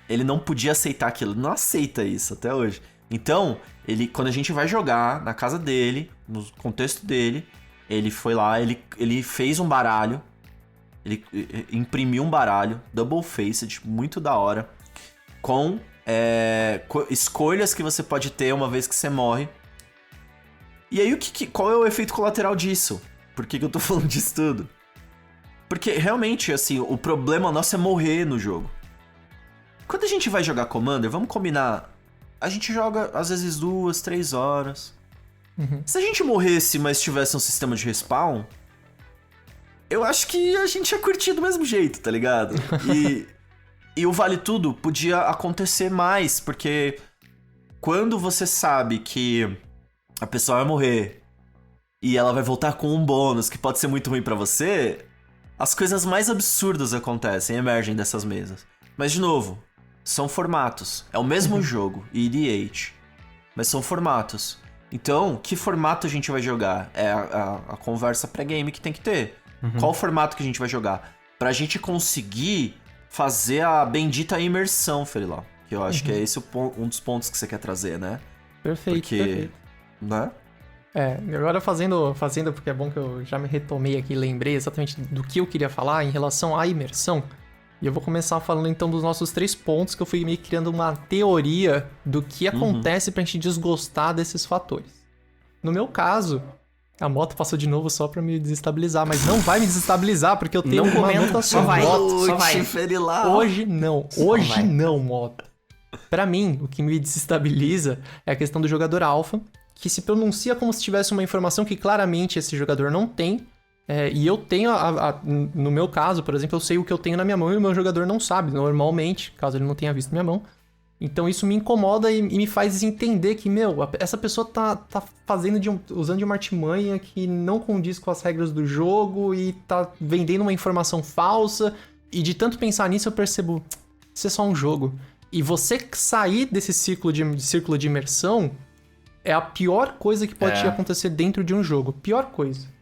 [SPEAKER 2] Ele não podia aceitar aquilo, não aceita isso até hoje. Então, quando a gente vai jogar na casa dele, no contexto dele, ele foi lá, ele fez um baralho, ele imprimiu um baralho, double faced, muito da hora, com escolhas que você pode ter uma vez que você morre. E aí, qual é o efeito colateral disso? Por que eu tô falando disso tudo? Porque, realmente, assim, o problema nosso é morrer no jogo. Quando a gente vai jogar Commander, vamos combinar, a gente joga, às vezes, 2, 3 horas.
[SPEAKER 1] Uhum.
[SPEAKER 2] Se a gente morresse, mas tivesse um sistema de respawn, eu acho que a gente ia curtir do mesmo jeito, tá ligado? E o Vale Tudo podia acontecer mais, porque quando você sabe que a pessoa vai morrer e ela vai voltar com um bônus que pode ser muito ruim pra você, as coisas mais absurdas acontecem, emergem dessas mesas. Mas, de novo, são formatos. É o mesmo jogo, EDH, mas são formatos. Então, que formato a gente vai jogar? É a conversa pré-game que tem que ter. Qual formato que a gente vai jogar? Pra gente conseguir fazer a bendita imersão, Ferilau. Que eu acho que é esse um dos pontos que você quer trazer, né?
[SPEAKER 1] Perfeito,
[SPEAKER 2] porque,
[SPEAKER 1] perfeito.
[SPEAKER 2] Né?
[SPEAKER 1] Agora fazendo, porque é bom que eu já me retomei aqui, lembrei exatamente do que eu queria falar em relação à imersão. E eu vou começar falando então dos nossos 3 pontos, que eu fui meio que criando uma teoria do que acontece pra gente desgostar desses fatores. No meu caso, a moto passou de novo só pra me desestabilizar, mas não vai me desestabilizar, porque eu tenho
[SPEAKER 3] Não
[SPEAKER 1] uma
[SPEAKER 3] comenta,
[SPEAKER 1] moto
[SPEAKER 3] só vai.
[SPEAKER 1] moto.
[SPEAKER 3] Só vai.
[SPEAKER 2] Ferilau.
[SPEAKER 1] Hoje não, moto. Pra mim, o que me desestabiliza é a questão do jogador alfa, que se pronuncia como se tivesse uma informação que claramente esse jogador não tem. E eu tenho, no meu caso, por exemplo, eu sei o que eu tenho na minha mão e o meu jogador não sabe, normalmente, caso ele não tenha visto minha mão. Então isso me incomoda e me faz entender que, essa pessoa tá fazendo usando de uma artimanha que não condiz com as regras do jogo e tá vendendo uma informação falsa. E de tanto pensar nisso, eu percebo, isso é só um jogo. E você sair desse círculo de imersão é a pior coisa que pode acontecer dentro de um jogo. Pior coisa.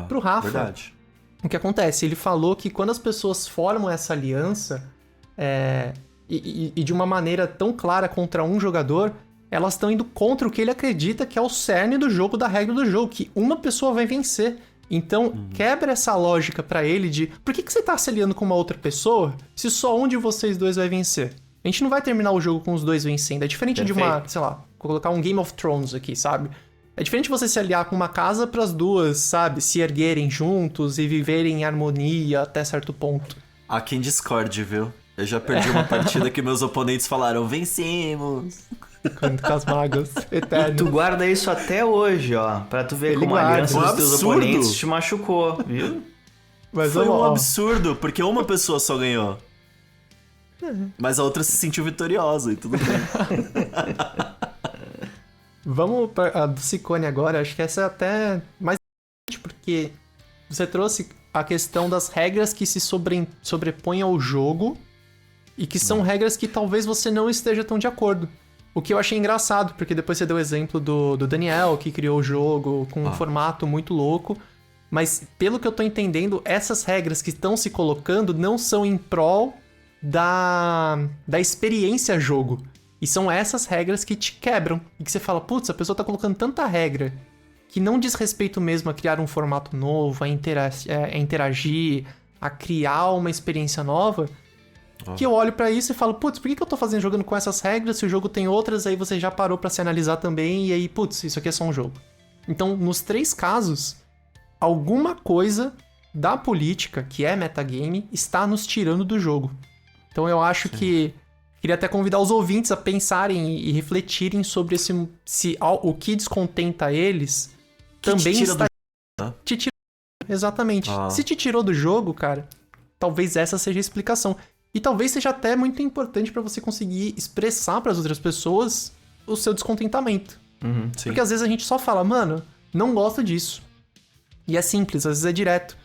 [SPEAKER 1] Pro Rafa,
[SPEAKER 2] verdade.
[SPEAKER 1] O que acontece? Ele falou que quando as pessoas formam essa aliança e de uma maneira tão clara contra um jogador, elas estão indo contra o que ele acredita que é o cerne do jogo, da regra do jogo, que uma pessoa vai vencer. Então, quebra essa lógica pra ele de por que você tá se aliando com uma outra pessoa se só um de vocês dois vai vencer? A gente não vai terminar o jogo com os dois vencendo. É diferente de uma, sei lá, vou colocar um Game of Thrones aqui, sabe? É diferente você se aliar com uma casa pras duas, sabe? Se erguerem juntos e viverem em harmonia até certo ponto.
[SPEAKER 2] Há quem discorde, viu? Eu já perdi uma partida que meus oponentes falaram, vencemos!
[SPEAKER 1] Com as magas eternas.
[SPEAKER 3] E tu guarda isso até hoje, ó. Pra tu ver como a aliança dos teus oponentes te machucou, viu?
[SPEAKER 1] Mas
[SPEAKER 2] foi um absurdo, porque uma pessoa só ganhou. Mas a outra se sentiu vitoriosa e tudo bem.
[SPEAKER 1] Vamos para a do Ciccone agora. Acho que essa é até mais porque você trouxe a questão das regras que se sobrepõem ao jogo e que são regras que talvez você não esteja tão de acordo. O que eu achei engraçado, porque depois você deu o exemplo do Daniel, que criou o jogo com um formato muito louco. Mas, pelo que eu tô entendendo, essas regras que estão se colocando não são em prol da experiência jogo. E são essas regras que te quebram. E que você fala, putz, a pessoa tá colocando tanta regra que não diz respeito mesmo a criar um formato novo, a interagir, a criar uma experiência nova, que eu olho pra isso e falo, putz, por que eu tô jogando com essas regras se o jogo tem outras, aí você já parou pra se analisar também, e aí, putz, isso aqui é só um jogo. Então, nos 3 casos, alguma coisa da política, que é metagame, está nos tirando do jogo. Então eu acho que... Queria até convidar os ouvintes a pensarem e refletirem sobre se o que descontenta eles também está... Te tira... Exatamente. Se te tirou do jogo, cara, talvez essa seja a explicação. E talvez seja até muito importante pra você conseguir expressar pras outras pessoas o seu descontentamento. Porque às vezes a gente só fala, mano, não gosto disso. E é simples, às vezes é direto.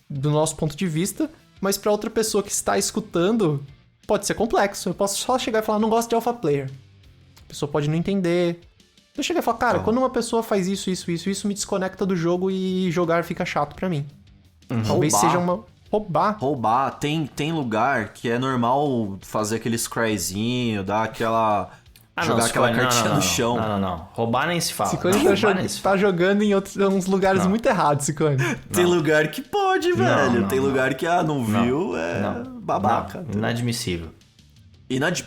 [SPEAKER 1] Do nosso ponto de vista, mas pra outra pessoa que está escutando, pode ser complexo. Eu posso só chegar e falar, não gosto de alpha player. A pessoa pode não entender. Eu chegar e falar, cara, quando uma pessoa faz isso me desconecta do jogo e jogar fica chato pra mim. Talvez seja uma... Roubar.
[SPEAKER 2] Tem lugar que é normal fazer aquele scryzinho, dar aquela... jogar aquela cartinha no chão.
[SPEAKER 3] Não. Roubar nem se fala.
[SPEAKER 1] Ciclone tá jogando em uns lugares muito errados, Ciclone.
[SPEAKER 2] Tem lugar que pode, velho. Tem lugar que, não viu, babaca.
[SPEAKER 3] Inadmissível.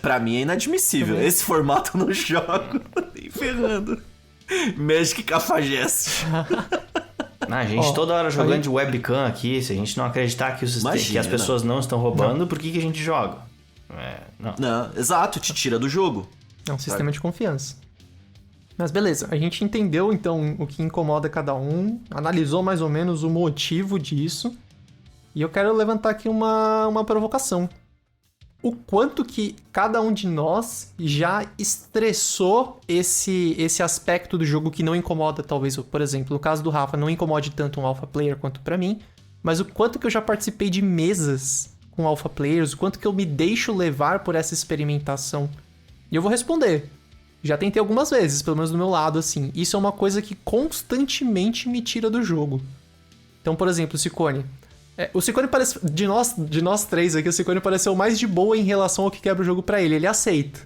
[SPEAKER 2] Pra mim é inadmissível. Esse formato eu não jogo. Nem ferrando. Magic Cafajeste.
[SPEAKER 3] A gente toda hora jogando de webcam aqui. Se a gente não acreditar que as pessoas não estão roubando, por que a gente joga?
[SPEAKER 2] Não, exato. Te tira do jogo.
[SPEAKER 1] É um sistema de confiança. Mas beleza, a gente entendeu então o que incomoda cada um, analisou mais ou menos o motivo disso, e eu quero levantar aqui uma provocação. O quanto que cada um de nós já estressou esse aspecto do jogo que não incomoda, talvez, por exemplo, no caso do Rafa, não incomode tanto um alpha player quanto pra mim, mas o quanto que eu já participei de mesas com alpha players, o quanto que eu me deixo levar por essa experimentação. E eu vou responder. Já tentei algumas vezes, pelo menos do meu lado, assim. Isso é uma coisa que constantemente me tira do jogo. Então, por exemplo, o Ciccone. O Ciccone parece... De nós 3 aqui, o Ciccone pareceu mais de boa em relação ao que quebra o jogo pra ele. Ele aceita.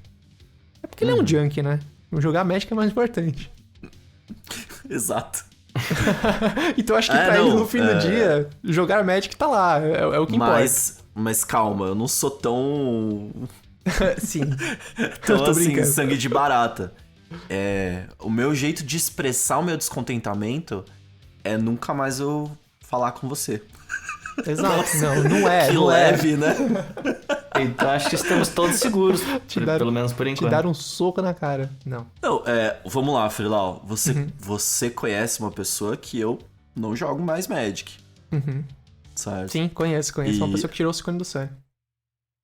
[SPEAKER 1] É porque ele é um junk, né? Jogar Magic é mais importante.
[SPEAKER 2] Exato.
[SPEAKER 1] Então acho que pra ele, no fim do dia, jogar Magic tá lá. É o que importa.
[SPEAKER 2] Mas calma, eu não sou tão...
[SPEAKER 1] Sim.
[SPEAKER 2] Então, assim, sangue de barata. O meu jeito de expressar o meu descontentamento é nunca mais eu falar com você.
[SPEAKER 1] Exato.
[SPEAKER 2] Nossa,
[SPEAKER 1] não é.
[SPEAKER 2] Que leve, né?
[SPEAKER 3] Então acho que estamos todos seguros, pelo menos por enquanto.
[SPEAKER 1] Te dar um soco na cara. Não,
[SPEAKER 2] vamos lá, Frilau. Você conhece uma pessoa que eu não jogo mais Magic. Certo?
[SPEAKER 1] Sim, conheço. Uma pessoa que tirou o Ciccone do sério.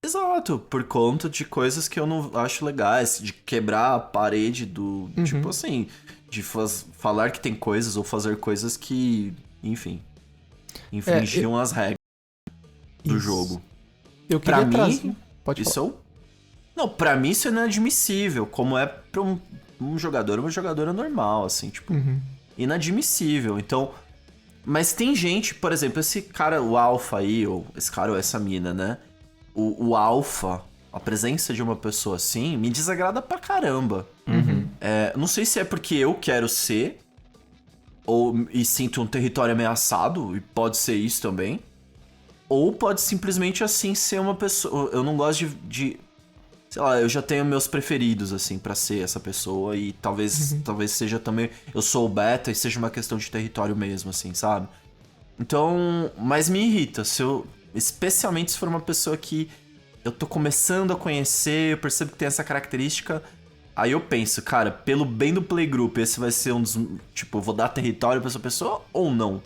[SPEAKER 2] Exato, por conta de coisas que eu não acho legais, de quebrar a parede do... Tipo assim, de falar que tem coisas ou fazer coisas que, enfim, infringiam as regras do jogo.
[SPEAKER 1] Eu queria trazer...
[SPEAKER 2] Pode falar. Não, pra mim isso é inadmissível, como é pra um jogador, uma jogadora normal, assim, tipo, inadmissível. Então, mas tem gente, por exemplo, esse cara, o Alpha aí, ou esse cara ou essa mina, né? O alfa, a presença de uma pessoa assim, me desagrada pra caramba. Não sei se é porque eu quero ser, e sinto um território ameaçado, e pode ser isso também. Ou pode simplesmente, assim, ser uma pessoa... Eu não gosto de sei lá, eu já tenho meus preferidos, assim, pra ser essa pessoa, e talvez seja também... Eu sou o beta e seja uma questão de território mesmo, assim, sabe? Então, mas me irrita, especialmente se for uma pessoa que eu tô começando a conhecer, eu percebo que tem essa característica, aí eu penso, cara, pelo bem do playgroup, esse vai ser um dos... Tipo, eu vou dar território pra essa pessoa ou não?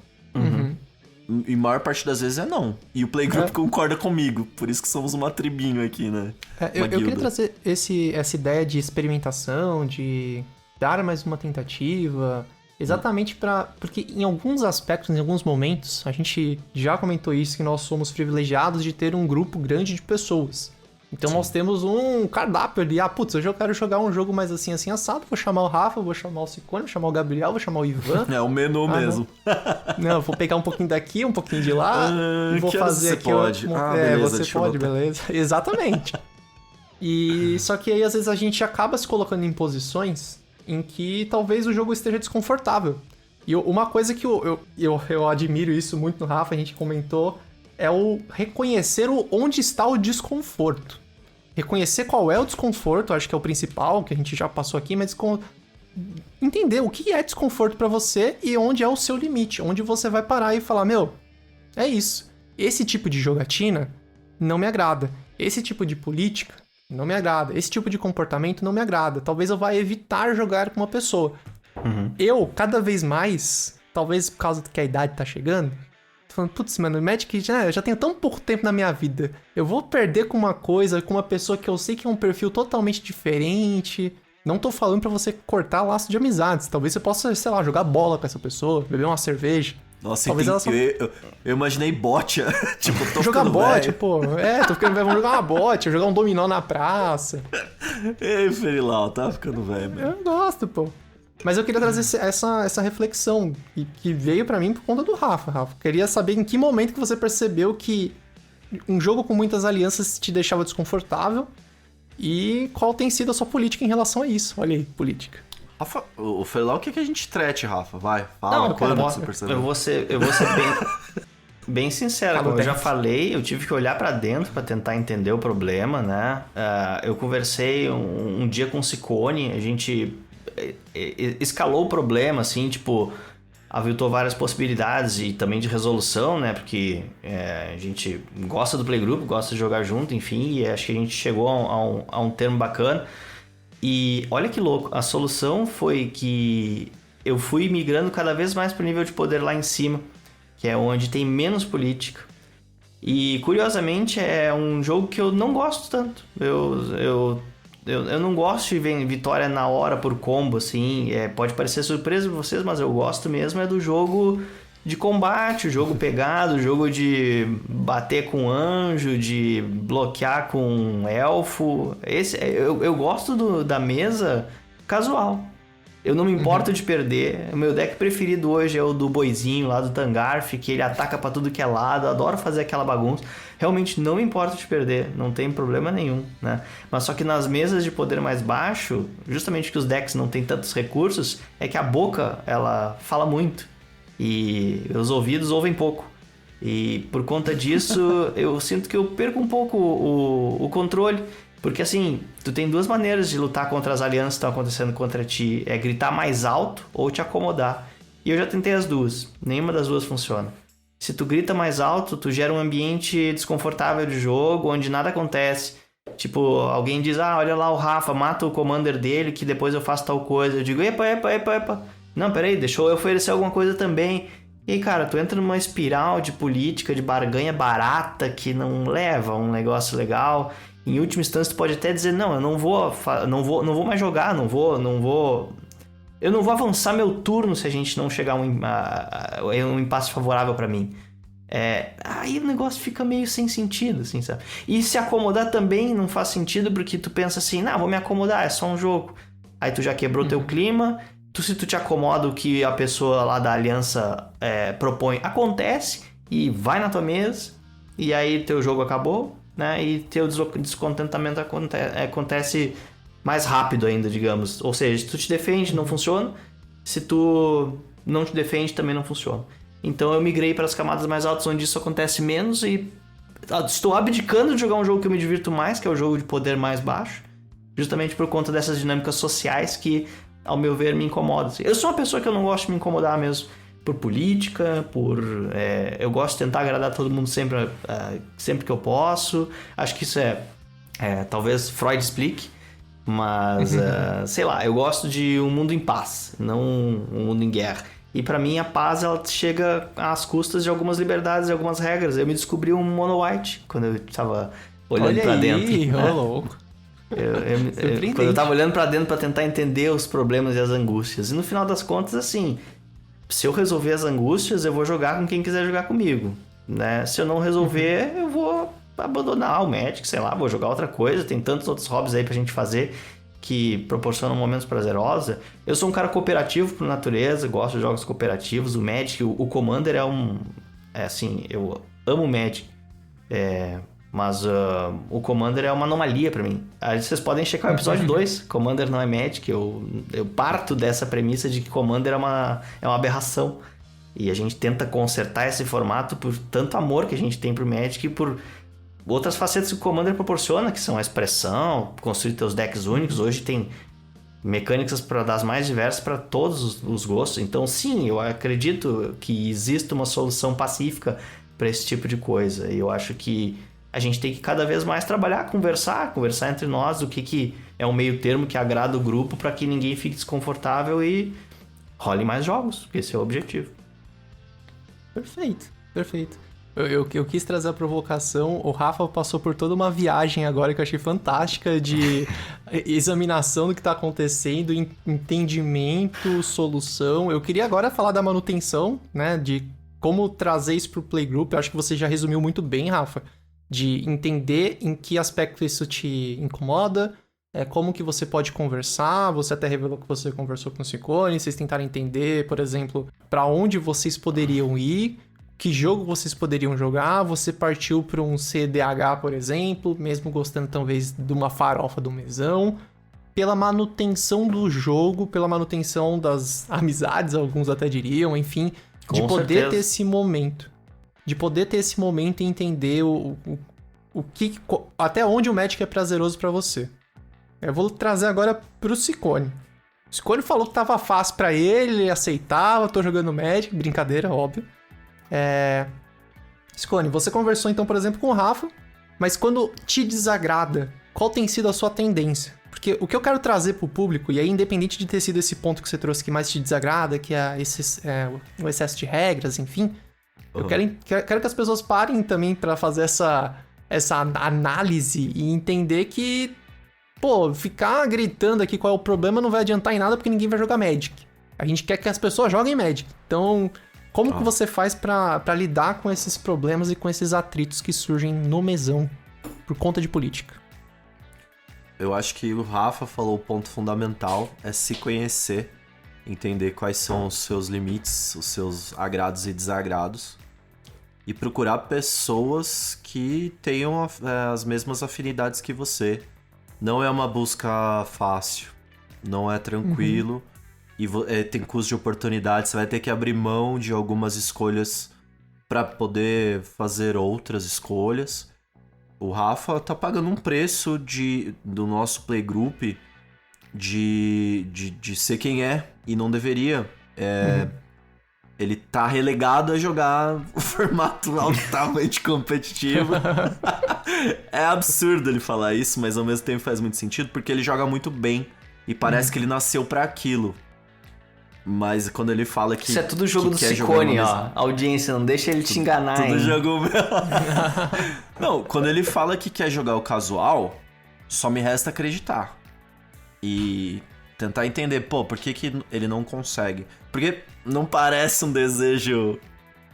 [SPEAKER 2] E a maior parte das vezes é não. E o playgroup concorda comigo, por isso que somos uma tribinho aqui, né?
[SPEAKER 1] Eu queria trazer essa ideia de experimentação, de dar mais uma tentativa... Exatamente porque em alguns aspectos, em alguns momentos, a gente já comentou isso, que nós somos privilegiados de ter um grupo grande de pessoas. Então nós temos um cardápio ali. Putz, hoje eu quero jogar um jogo mais assim, assado. Vou chamar o Rafa, vou chamar o Ciccone, vou chamar o Gabriel, vou chamar o Ivan.
[SPEAKER 2] É o menu mesmo.
[SPEAKER 1] Não, eu vou pegar um pouquinho daqui, um pouquinho de lá. E vou fazer aqui.
[SPEAKER 2] Pode. Beleza,
[SPEAKER 1] você pode, beleza. Exatamente. E só que aí às vezes a gente acaba se colocando em posições em que talvez o jogo esteja desconfortável. E uma coisa que eu admiro isso muito no Rafa, a gente comentou, é o reconhecer onde está o desconforto. Reconhecer qual é o desconforto, acho que é o principal, que a gente já passou aqui, mas entender o que é desconforto pra você e onde é o seu limite, onde você vai parar e falar, meu, é isso. Esse tipo de jogatina não me agrada. Esse tipo de política não me agrada. Esse tipo de comportamento não me agrada. Talvez eu vá evitar jogar com uma pessoa. Eu, cada vez mais, talvez por causa que a idade tá chegando, tô falando, putz, mano, o Magic eu já tenho tão pouco tempo na minha vida. Eu vou perder com uma coisa, com uma pessoa que eu sei que é um perfil totalmente diferente. Não tô falando pra você cortar laço de amizades. Talvez você possa, sei lá, jogar bola com essa pessoa, beber uma cerveja.
[SPEAKER 2] Nossa,
[SPEAKER 1] talvez ela só...
[SPEAKER 2] eu imaginei bote. Tipo, tô
[SPEAKER 1] jogar
[SPEAKER 2] ficando
[SPEAKER 1] bote,
[SPEAKER 2] velho.
[SPEAKER 1] pô. Tô ficando velho, vamos jogar uma bote, jogar um dominó na praça.
[SPEAKER 2] Ei, Ferilau, tá ficando velho, mano.
[SPEAKER 1] Eu gosto, pô. Mas eu queria trazer essa reflexão que veio pra mim por conta do Rafa. Queria saber em que momento que você percebeu que um jogo com muitas alianças te deixava desconfortável e qual tem sido a sua política em relação a isso. Olha aí, política.
[SPEAKER 2] Rafa, o Ferilau, o que a gente trete, Rafa? Vai, fala.
[SPEAKER 3] Não,
[SPEAKER 2] Quando
[SPEAKER 3] cara,
[SPEAKER 2] você percebeu?
[SPEAKER 3] eu vou ser bem sincero. Como eu já falei, eu tive que olhar pra dentro pra tentar entender o problema, né? Eu conversei um dia com o Ciccone, a gente escalou o problema, assim, tipo, aviltou várias possibilidades e também de resolução, né? Porque a gente gosta do playgroup, gosta de jogar junto, enfim, e acho que a gente chegou a um termo bacana. E olha que louco, a solução foi que eu fui migrando cada vez mais pro nível de poder lá em cima, que é onde tem menos política. E curiosamente é um jogo que eu não gosto tanto. Eu não gosto de ver vitória na hora por combo, assim. Pode parecer surpresa pra vocês, mas eu gosto mesmo é do jogo de combate, o jogo pegado, o jogo de bater com anjo, de bloquear com elfo. Eu gosto da mesa casual. Eu não me importo de perder. O meu deck preferido hoje é o do boizinho lá do Tangarf, que ele ataca pra tudo que é lado. Adoro fazer aquela bagunça. Realmente não me importo de perder, não tem problema nenhum, né? Mas só que nas mesas de poder mais baixo, justamente que os decks não têm tantos recursos, é que a boca, ela fala muito. E os ouvidos ouvem pouco. E por conta disso, eu sinto que eu perco um pouco o controle. Porque assim, tu tem duas maneiras de lutar contra as alianças que estão acontecendo contra ti. É gritar mais alto ou te acomodar. E eu já tentei as duas. Nenhuma das duas funciona. Se tu grita mais alto, tu gera um ambiente desconfortável de jogo, onde nada acontece. Tipo, alguém diz, olha lá o Rafa, mata o commander dele, que depois eu faço tal coisa. Eu digo, epa. Não, peraí, deixa eu oferecer alguma coisa também. E aí, cara, tu entra numa espiral de política, de barganha barata, que não leva a um negócio legal. Em última instância, tu pode até dizer, não, eu não vou mais jogar, eu não vou avançar meu turno se a gente não chegar a um impasse favorável pra mim. Aí o negócio fica meio sem sentido, assim, sabe? E se acomodar também não faz sentido, porque tu pensa assim, vou me acomodar, é só um jogo. Aí tu já quebrou teu clima, se tu te acomoda o que a pessoa lá da aliança propõe, acontece, e vai na tua mesa, e aí teu jogo acabou, né? E teu descontentamento acontece mais rápido ainda, digamos. Ou seja, se tu te defende, não funciona. Se tu não te defende, também não funciona. Então eu migrei para as camadas mais altas, onde isso acontece menos, e estou abdicando de jogar um jogo que eu me divirto mais, que é o jogo de poder mais baixo, justamente por conta dessas dinâmicas sociais que, ao meu ver, me incomodam. Eu sou uma pessoa que eu não gosto de me incomodar mesmo, por política, eu gosto de tentar agradar todo mundo sempre que eu posso. Acho que isso talvez Freud explique, mas sei lá, eu gosto de um mundo em paz, não um mundo em guerra. E pra mim a paz, ela chega às custas de algumas liberdades e algumas regras. Eu me descobri um mono white quando eu tava olhando pra dentro.
[SPEAKER 1] Olha louco.
[SPEAKER 3] Quando eu tava olhando pra dentro pra tentar entender os problemas e as angústias. E no final das contas, assim, se eu resolver as angústias, eu vou jogar com quem quiser jogar comigo, né? Se eu não resolver, eu vou abandonar o Magic, sei lá, vou jogar outra coisa. Tem tantos outros hobbies aí pra gente fazer que proporcionam momentos prazerosos. Eu sou um cara cooperativo por natureza, gosto de jogos cooperativos. O Magic, o Commander assim, eu amo o Magic. Mas o Commander é uma anomalia pra mim. Aí vocês podem checar o episódio 2. Commander não é Magic. Eu parto dessa premissa de que Commander é uma aberração. E a gente tenta consertar esse formato por tanto amor que a gente tem pro Magic e por outras facetas que o Commander proporciona, que são a expressão, construir teus decks únicos. Hoje tem mecânicas das mais diversas para todos os gostos. Então, sim, eu acredito que existe uma solução pacífica para esse tipo de coisa. E eu acho que a gente tem que cada vez mais trabalhar, conversar entre nós, o que é um meio termo que agrada o grupo para que ninguém fique desconfortável e role mais jogos, porque esse é o objetivo.
[SPEAKER 1] Perfeito. Eu quis trazer a provocação, o Rafa passou por toda uma viagem agora que eu achei fantástica de examinação do que tá acontecendo, entendimento, solução. Eu queria agora falar da manutenção, né, de como trazer isso pro Playgroup. Eu acho que você já resumiu muito bem, Rafa, de entender em que aspecto isso te incomoda, como que você pode conversar. Você até revelou que você conversou com o Ciccone, vocês tentaram entender, por exemplo, para onde vocês poderiam ir, que jogo vocês poderiam jogar. Você partiu para um CDH, por exemplo, mesmo gostando talvez de uma farofa do mesão, pela manutenção do jogo, pela manutenção das amizades, alguns até diriam, enfim, de poder ter esse momento. De poder ter esse momento e entender o que, até onde o Magic é prazeroso para você. Eu vou trazer agora pro Ciccone. O Ciccone falou que tava fácil pra ele aceitava, tô jogando Magic, brincadeira, óbvio. Ciccone, você conversou então, por exemplo, com o Rafa, mas quando te desagrada, qual tem sido a sua tendência? Porque o que eu quero trazer pro público, e aí independente de ter sido esse ponto que você trouxe que mais te desagrada, que é o excesso de regras, enfim, eu quero que as pessoas parem também pra fazer essa análise e entender que, pô, ficar gritando aqui qual é o problema não vai adiantar em nada porque ninguém vai jogar Magic. A gente quer que as pessoas joguem Magic. Então, como que você faz pra lidar com esses problemas e com esses atritos que surgem no mesão por conta de política?
[SPEAKER 2] Eu acho que o Rafa falou o ponto fundamental, é se conhecer, entender quais são os seus limites, os seus agrados e desagrados, e procurar pessoas que tenham as mesmas afinidades que você. Não é uma busca fácil, não é tranquilo, e tem custo de oportunidade, você vai ter que abrir mão de algumas escolhas para poder fazer outras escolhas. O Rafa tá pagando um preço do nosso Playgroup de ser quem é e não deveria. Ele tá relegado a jogar o formato altamente competitivo. É absurdo ele falar isso, mas ao mesmo tempo faz muito sentido, porque ele joga muito bem e parece que ele nasceu pra aquilo. Mas quando ele fala que...
[SPEAKER 3] Isso é tudo jogo do Ciccone, ó. Audiência, não deixa ele te enganar,
[SPEAKER 2] tudo
[SPEAKER 3] hein?
[SPEAKER 2] jogo meu. Não, quando ele fala que quer jogar o casual, só me resta acreditar. E tentar entender, pô, por que ele não consegue? Porque não parece um desejo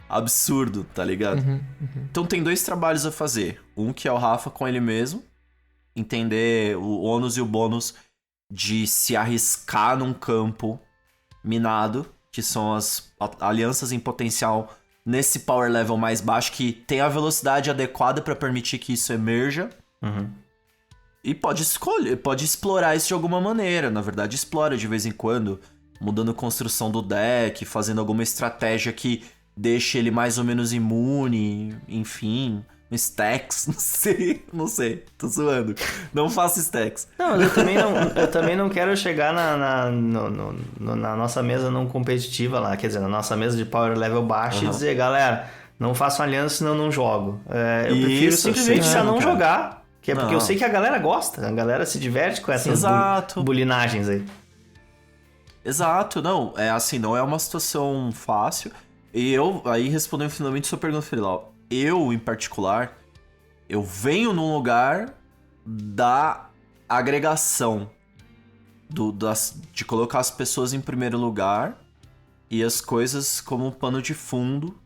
[SPEAKER 2] absurdo, tá ligado? Então tem 2 trabalhos a fazer. Um que é o Rafa com ele mesmo, entender o ônus e o bônus de se arriscar num campo minado, que são as alianças em potencial nesse power level mais baixo, que tem a velocidade adequada para permitir que isso emerja. E pode explorar isso de alguma maneira. Na verdade, explora de vez em quando, mudando a construção do deck, fazendo alguma estratégia que deixe ele mais ou menos imune, enfim, stacks, não sei, tô zoando. Não faço stacks.
[SPEAKER 3] Não, mas eu também não quero chegar na nossa mesa não competitiva lá, quer dizer, na nossa mesa de power level baixo e dizer, galera, não faço aliança, senão não jogo. Eu prefiro simplesmente já não jogar, que é porque eu sei que a galera gosta, a galera se diverte com essas bulinagens aí.
[SPEAKER 2] Exato, não, é assim, não é uma situação fácil. E eu, aí respondendo finalmente sua pergunta, Felilau, eu, em particular, eu venho num lugar da agregação, de colocar as pessoas em primeiro lugar e as coisas como um pano de fundo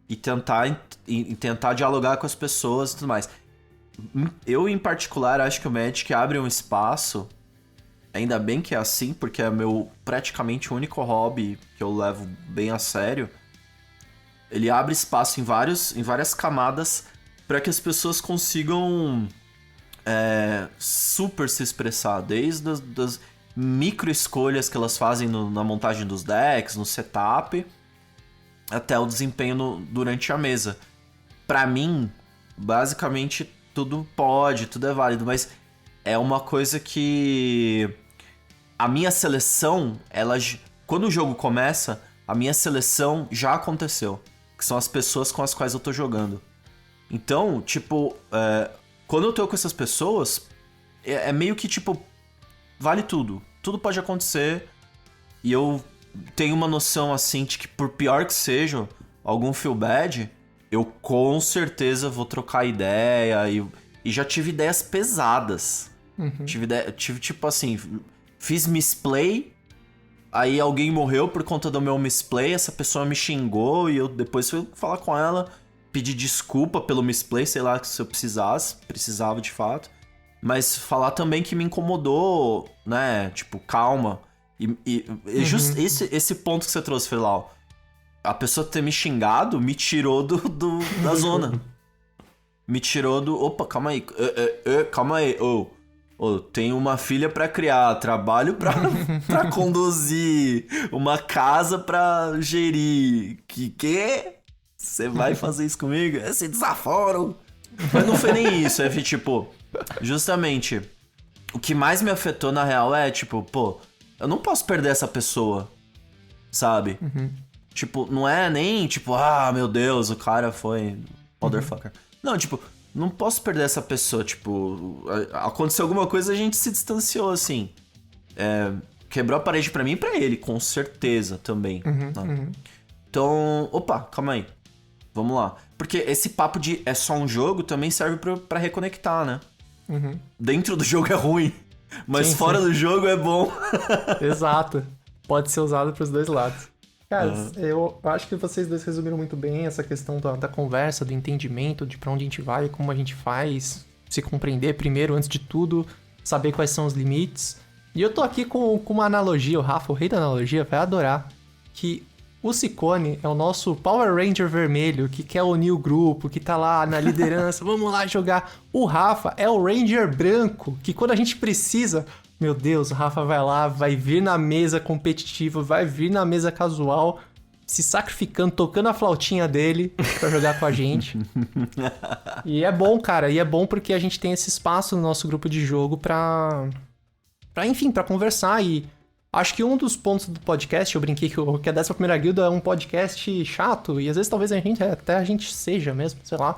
[SPEAKER 2] e tentar dialogar com as pessoas e tudo mais. Eu, em particular, acho que o Magic abre um espaço, ainda bem que é assim, porque é meu praticamente único hobby que eu levo bem a sério. Ele abre espaço em várias camadas para que as pessoas consigam super se expressar, desde das micro escolhas que elas fazem na montagem dos decks, no setup, até o desempenho durante a mesa. Para mim, basicamente, tudo é válido, mas é uma coisa que a minha seleção, quando o jogo começa, a minha seleção já aconteceu. Que são as pessoas com as quais eu tô jogando. Então, tipo, quando eu tô com essas pessoas, é meio que, tipo, vale tudo. Tudo pode acontecer. E eu tenho uma noção, assim, de que por pior que seja algum feel bad, eu com certeza vou trocar ideia. E já tive ideias pesadas.
[SPEAKER 1] Uhum.
[SPEAKER 2] Tive, tipo assim, fiz misplay, aí alguém morreu por conta do meu misplay, essa pessoa me xingou e eu depois fui falar com ela, pedir desculpa pelo misplay, sei lá, se eu precisava de fato. Mas falar também que me incomodou, né? Tipo, calma. E justo esse ponto que você trouxe, Frelau. A pessoa ter me xingado me tirou da zona. Me tirou do... Opa, calma aí. Calma aí. Tenho uma filha pra criar, trabalho pra conduzir, uma casa pra gerir. Que? Você vai fazer isso comigo? Esse desaforo. Mas não foi nem isso, tipo... Justamente, o que mais me afetou na real é, tipo, pô, eu não posso perder essa pessoa, sabe? Uhum. Tipo, não é nem, tipo, meu Deus, o cara foi motherfucker. Não, tipo, não posso perder essa pessoa, tipo, aconteceu alguma coisa, a gente se distanciou, assim. Quebrou a parede pra mim e pra ele, com certeza também. Então, opa, calma aí. Vamos lá. Porque esse papo de é só um jogo também serve pra reconectar, né? Uhum. Dentro do jogo é ruim, mas fora do jogo é bom.
[SPEAKER 1] Exato. Pode ser usado pros dois lados. Cara, eu acho que vocês dois resumiram muito bem essa questão da conversa, do entendimento, de pra onde a gente vai, como a gente faz, se compreender primeiro, antes de tudo, saber quais são os limites. E eu tô aqui com uma analogia, o Rafa, o rei da analogia, vai adorar, que o Ciccone é o nosso Power Ranger vermelho, que quer unir o grupo, que tá lá na liderança, vamos lá jogar. O Rafa é o Ranger branco, que quando a gente precisa... Meu Deus, o Rafa vai lá, vai vir na mesa competitiva, vai vir na mesa casual, se sacrificando, tocando a flautinha dele pra jogar com a gente. E é bom, cara, e é bom porque a gente tem esse espaço no nosso grupo de jogo pra conversar. E acho que um dos pontos do podcast, eu brinquei que a 11ª Guilda é um podcast chato, e às vezes talvez a gente seja mesmo, sei lá.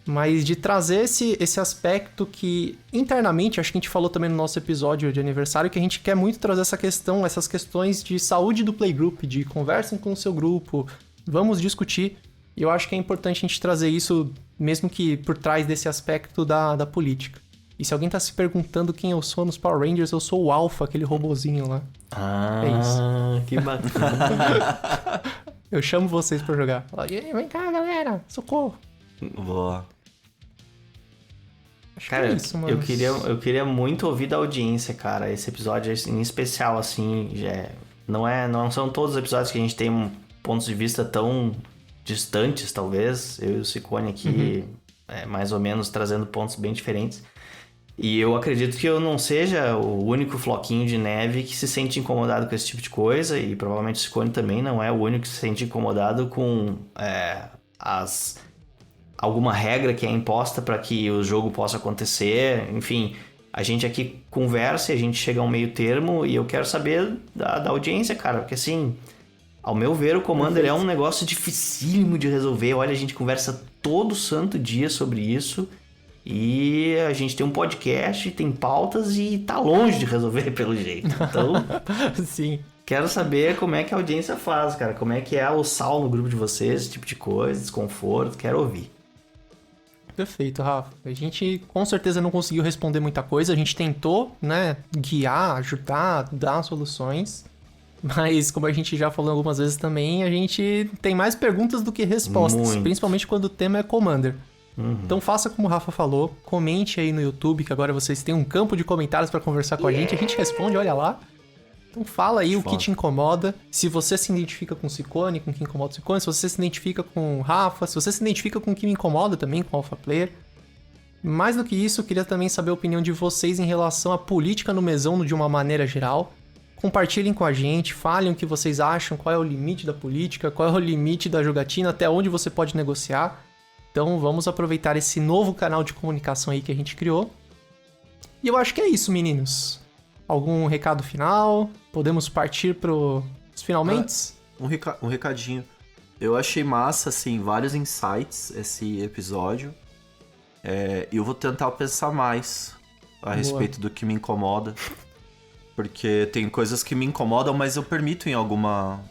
[SPEAKER 1] Mas de trazer esse aspecto que, internamente, acho que a gente falou também no nosso episódio de aniversário, que a gente quer muito trazer essas questões de saúde do playgroup, de conversem com o seu grupo, vamos discutir. E eu acho que é importante a gente trazer isso, mesmo que por trás desse aspecto da política. E se alguém tá se perguntando quem eu sou nos Power Rangers, eu sou o Alpha, aquele robozinho lá. É isso.
[SPEAKER 3] Que bacana.
[SPEAKER 1] Eu chamo vocês pra jogar. Fala, vem cá, galera, socorro.
[SPEAKER 2] Boa.
[SPEAKER 3] Cara, eu queria muito ouvir da audiência, cara. Esse episódio em especial, assim, não são todos os episódios que a gente tem pontos de vista tão distantes, talvez. Eu e o Ciccone aqui, mais ou menos, trazendo pontos bem diferentes. E eu acredito que eu não seja o único floquinho de neve que se sente incomodado com esse tipo de coisa. E provavelmente o Ciccone também não é o único que se sente incomodado com alguma regra que é imposta para que o jogo possa acontecer. Enfim, a gente aqui conversa e a gente chega a um meio termo e eu quero saber da audiência, cara, porque assim, ao meu ver, o Commander é um negócio dificílimo de resolver. Olha, a gente conversa todo santo dia sobre isso e a gente tem um podcast, tem pautas e tá longe de resolver pelo jeito. Então,
[SPEAKER 1] sim.
[SPEAKER 3] Quero saber como é que a audiência faz, cara, como é que é o sal no grupo de vocês, esse tipo de coisa, desconforto, quero ouvir.
[SPEAKER 1] Perfeito, Rafa. A gente com certeza não conseguiu responder muita coisa. A gente tentou, né, guiar, ajudar, dar soluções. Mas, como a gente já falou algumas vezes também, a gente tem mais perguntas do que respostas. Muito. Principalmente quando o tema é Commander. Então faça como o Rafa falou. Comente aí no YouTube, que agora vocês têm um campo de comentários para conversar com a gente. A gente responde, olha lá. Então fala aí o que te incomoda. Se você se identifica com o Ciccone, com quem incomoda o Ciccone. Se você se identifica com o Rafa. Se você se identifica com o que me incomoda também, com o Alpha Player. Mais do que isso, eu queria também saber a opinião de vocês em relação à política no mesão de uma maneira geral. Compartilhem com a gente, falem o que vocês acham, qual é o limite da política, qual é o limite da jogatina, até onde você pode negociar. Então vamos aproveitar esse novo canal de comunicação aí que a gente criou. E eu acho que é isso, meninos. Algum recado final? Podemos partir pros finalmente?
[SPEAKER 2] Um recadinho. Eu achei massa, assim, vários insights esse episódio. E eu vou tentar pensar mais a respeito do que me incomoda. Porque tem coisas que me incomodam, mas eu permito em alguma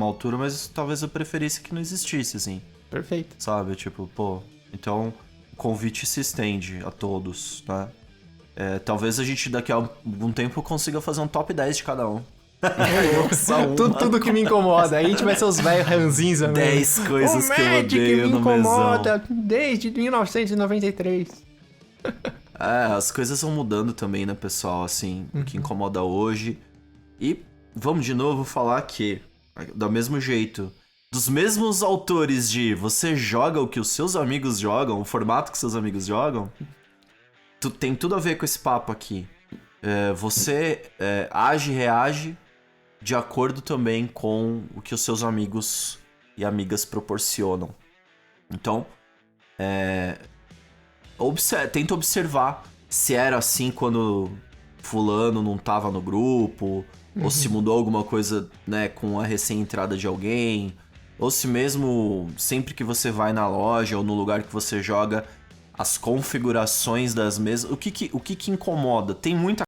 [SPEAKER 2] altura, mas talvez eu preferisse que não existisse, assim.
[SPEAKER 1] Perfeito.
[SPEAKER 2] Sabe? Tipo, pô... Então, o convite se estende a todos, né? Talvez a gente daqui a algum tempo consiga fazer um top 10 de cada um.
[SPEAKER 1] Tudo que me incomoda. Aí a gente vai ser os velhos ranzinza,
[SPEAKER 2] 10 coisas que eu odeio no mesão.
[SPEAKER 1] me incomoda desde 1993.
[SPEAKER 2] As coisas vão mudando também, né, pessoal? Assim, o que incomoda hoje. E vamos de novo falar que, do mesmo jeito, dos mesmos autores de você joga o que os seus amigos jogam, o formato que seus amigos jogam, tem tudo a ver com esse papo aqui. Você age e reage de acordo também com o que os seus amigos e amigas proporcionam. Então, tenta observar se era assim quando fulano não tava no grupo, ou se mudou alguma coisa, né, com a recém-entrada de alguém, ou se mesmo sempre que você vai na loja ou no lugar que você joga, as configurações das mesas, o que incomoda? Tem muita...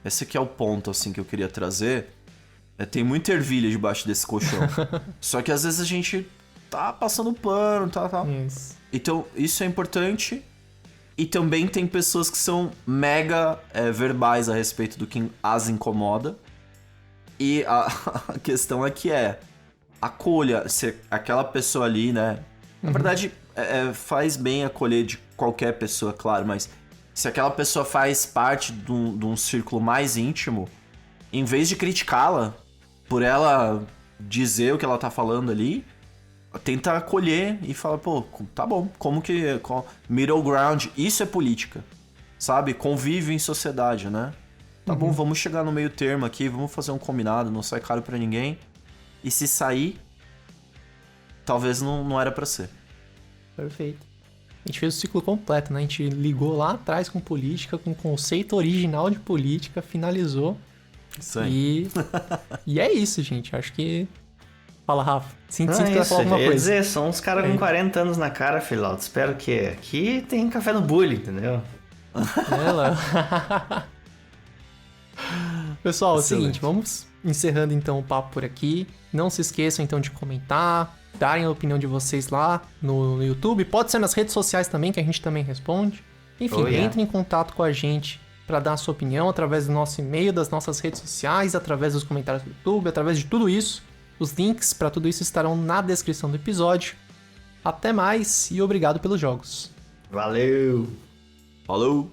[SPEAKER 2] Esse aqui é o ponto, assim, que eu queria trazer. Tem muita ervilha debaixo desse colchão. Só que às vezes a gente tá passando pano, tá.
[SPEAKER 1] Isso.
[SPEAKER 2] Então, isso é importante. E também tem pessoas que são mega verbais a respeito do que as incomoda. E a questão aqui acolha se aquela pessoa ali, né? Na verdade, faz bem acolher de qualquer pessoa, claro, mas se aquela pessoa faz parte de um círculo mais íntimo, em vez de criticá-la por ela dizer o que ela tá falando ali, tenta acolher e fala, pô, tá bom, como que... Middle ground, isso é política, sabe? Convívio em sociedade, né? Tá bom, vamos chegar no meio termo aqui, vamos fazer um combinado, não sai caro pra ninguém. E se sair, talvez não era pra ser.
[SPEAKER 1] Perfeito. A gente fez o ciclo completo, né? A gente ligou lá atrás com política, com o conceito original de política, finalizou.
[SPEAKER 2] Isso aí.
[SPEAKER 1] E é isso, gente. Acho que... Fala, Rafa. Sinto que vai falar alguma
[SPEAKER 3] eu ia
[SPEAKER 1] coisa.
[SPEAKER 3] dizer, são uns caras com 40 anos na cara, filhote. Espero que aqui tem café no bullying, entendeu?
[SPEAKER 1] Pessoal, é o seguinte, vamos encerrando então o papo por aqui. Não se esqueçam então de comentar, darem a opinião de vocês lá no YouTube. Pode ser nas redes sociais também, que a gente também responde. Enfim, entrem em contato com a gente para dar a sua opinião através do nosso e-mail, das nossas redes sociais, através dos comentários do YouTube, através de tudo isso. Os links para tudo isso estarão na descrição do episódio. Até mais e obrigado pelos jogos.
[SPEAKER 3] Valeu!
[SPEAKER 2] Falou!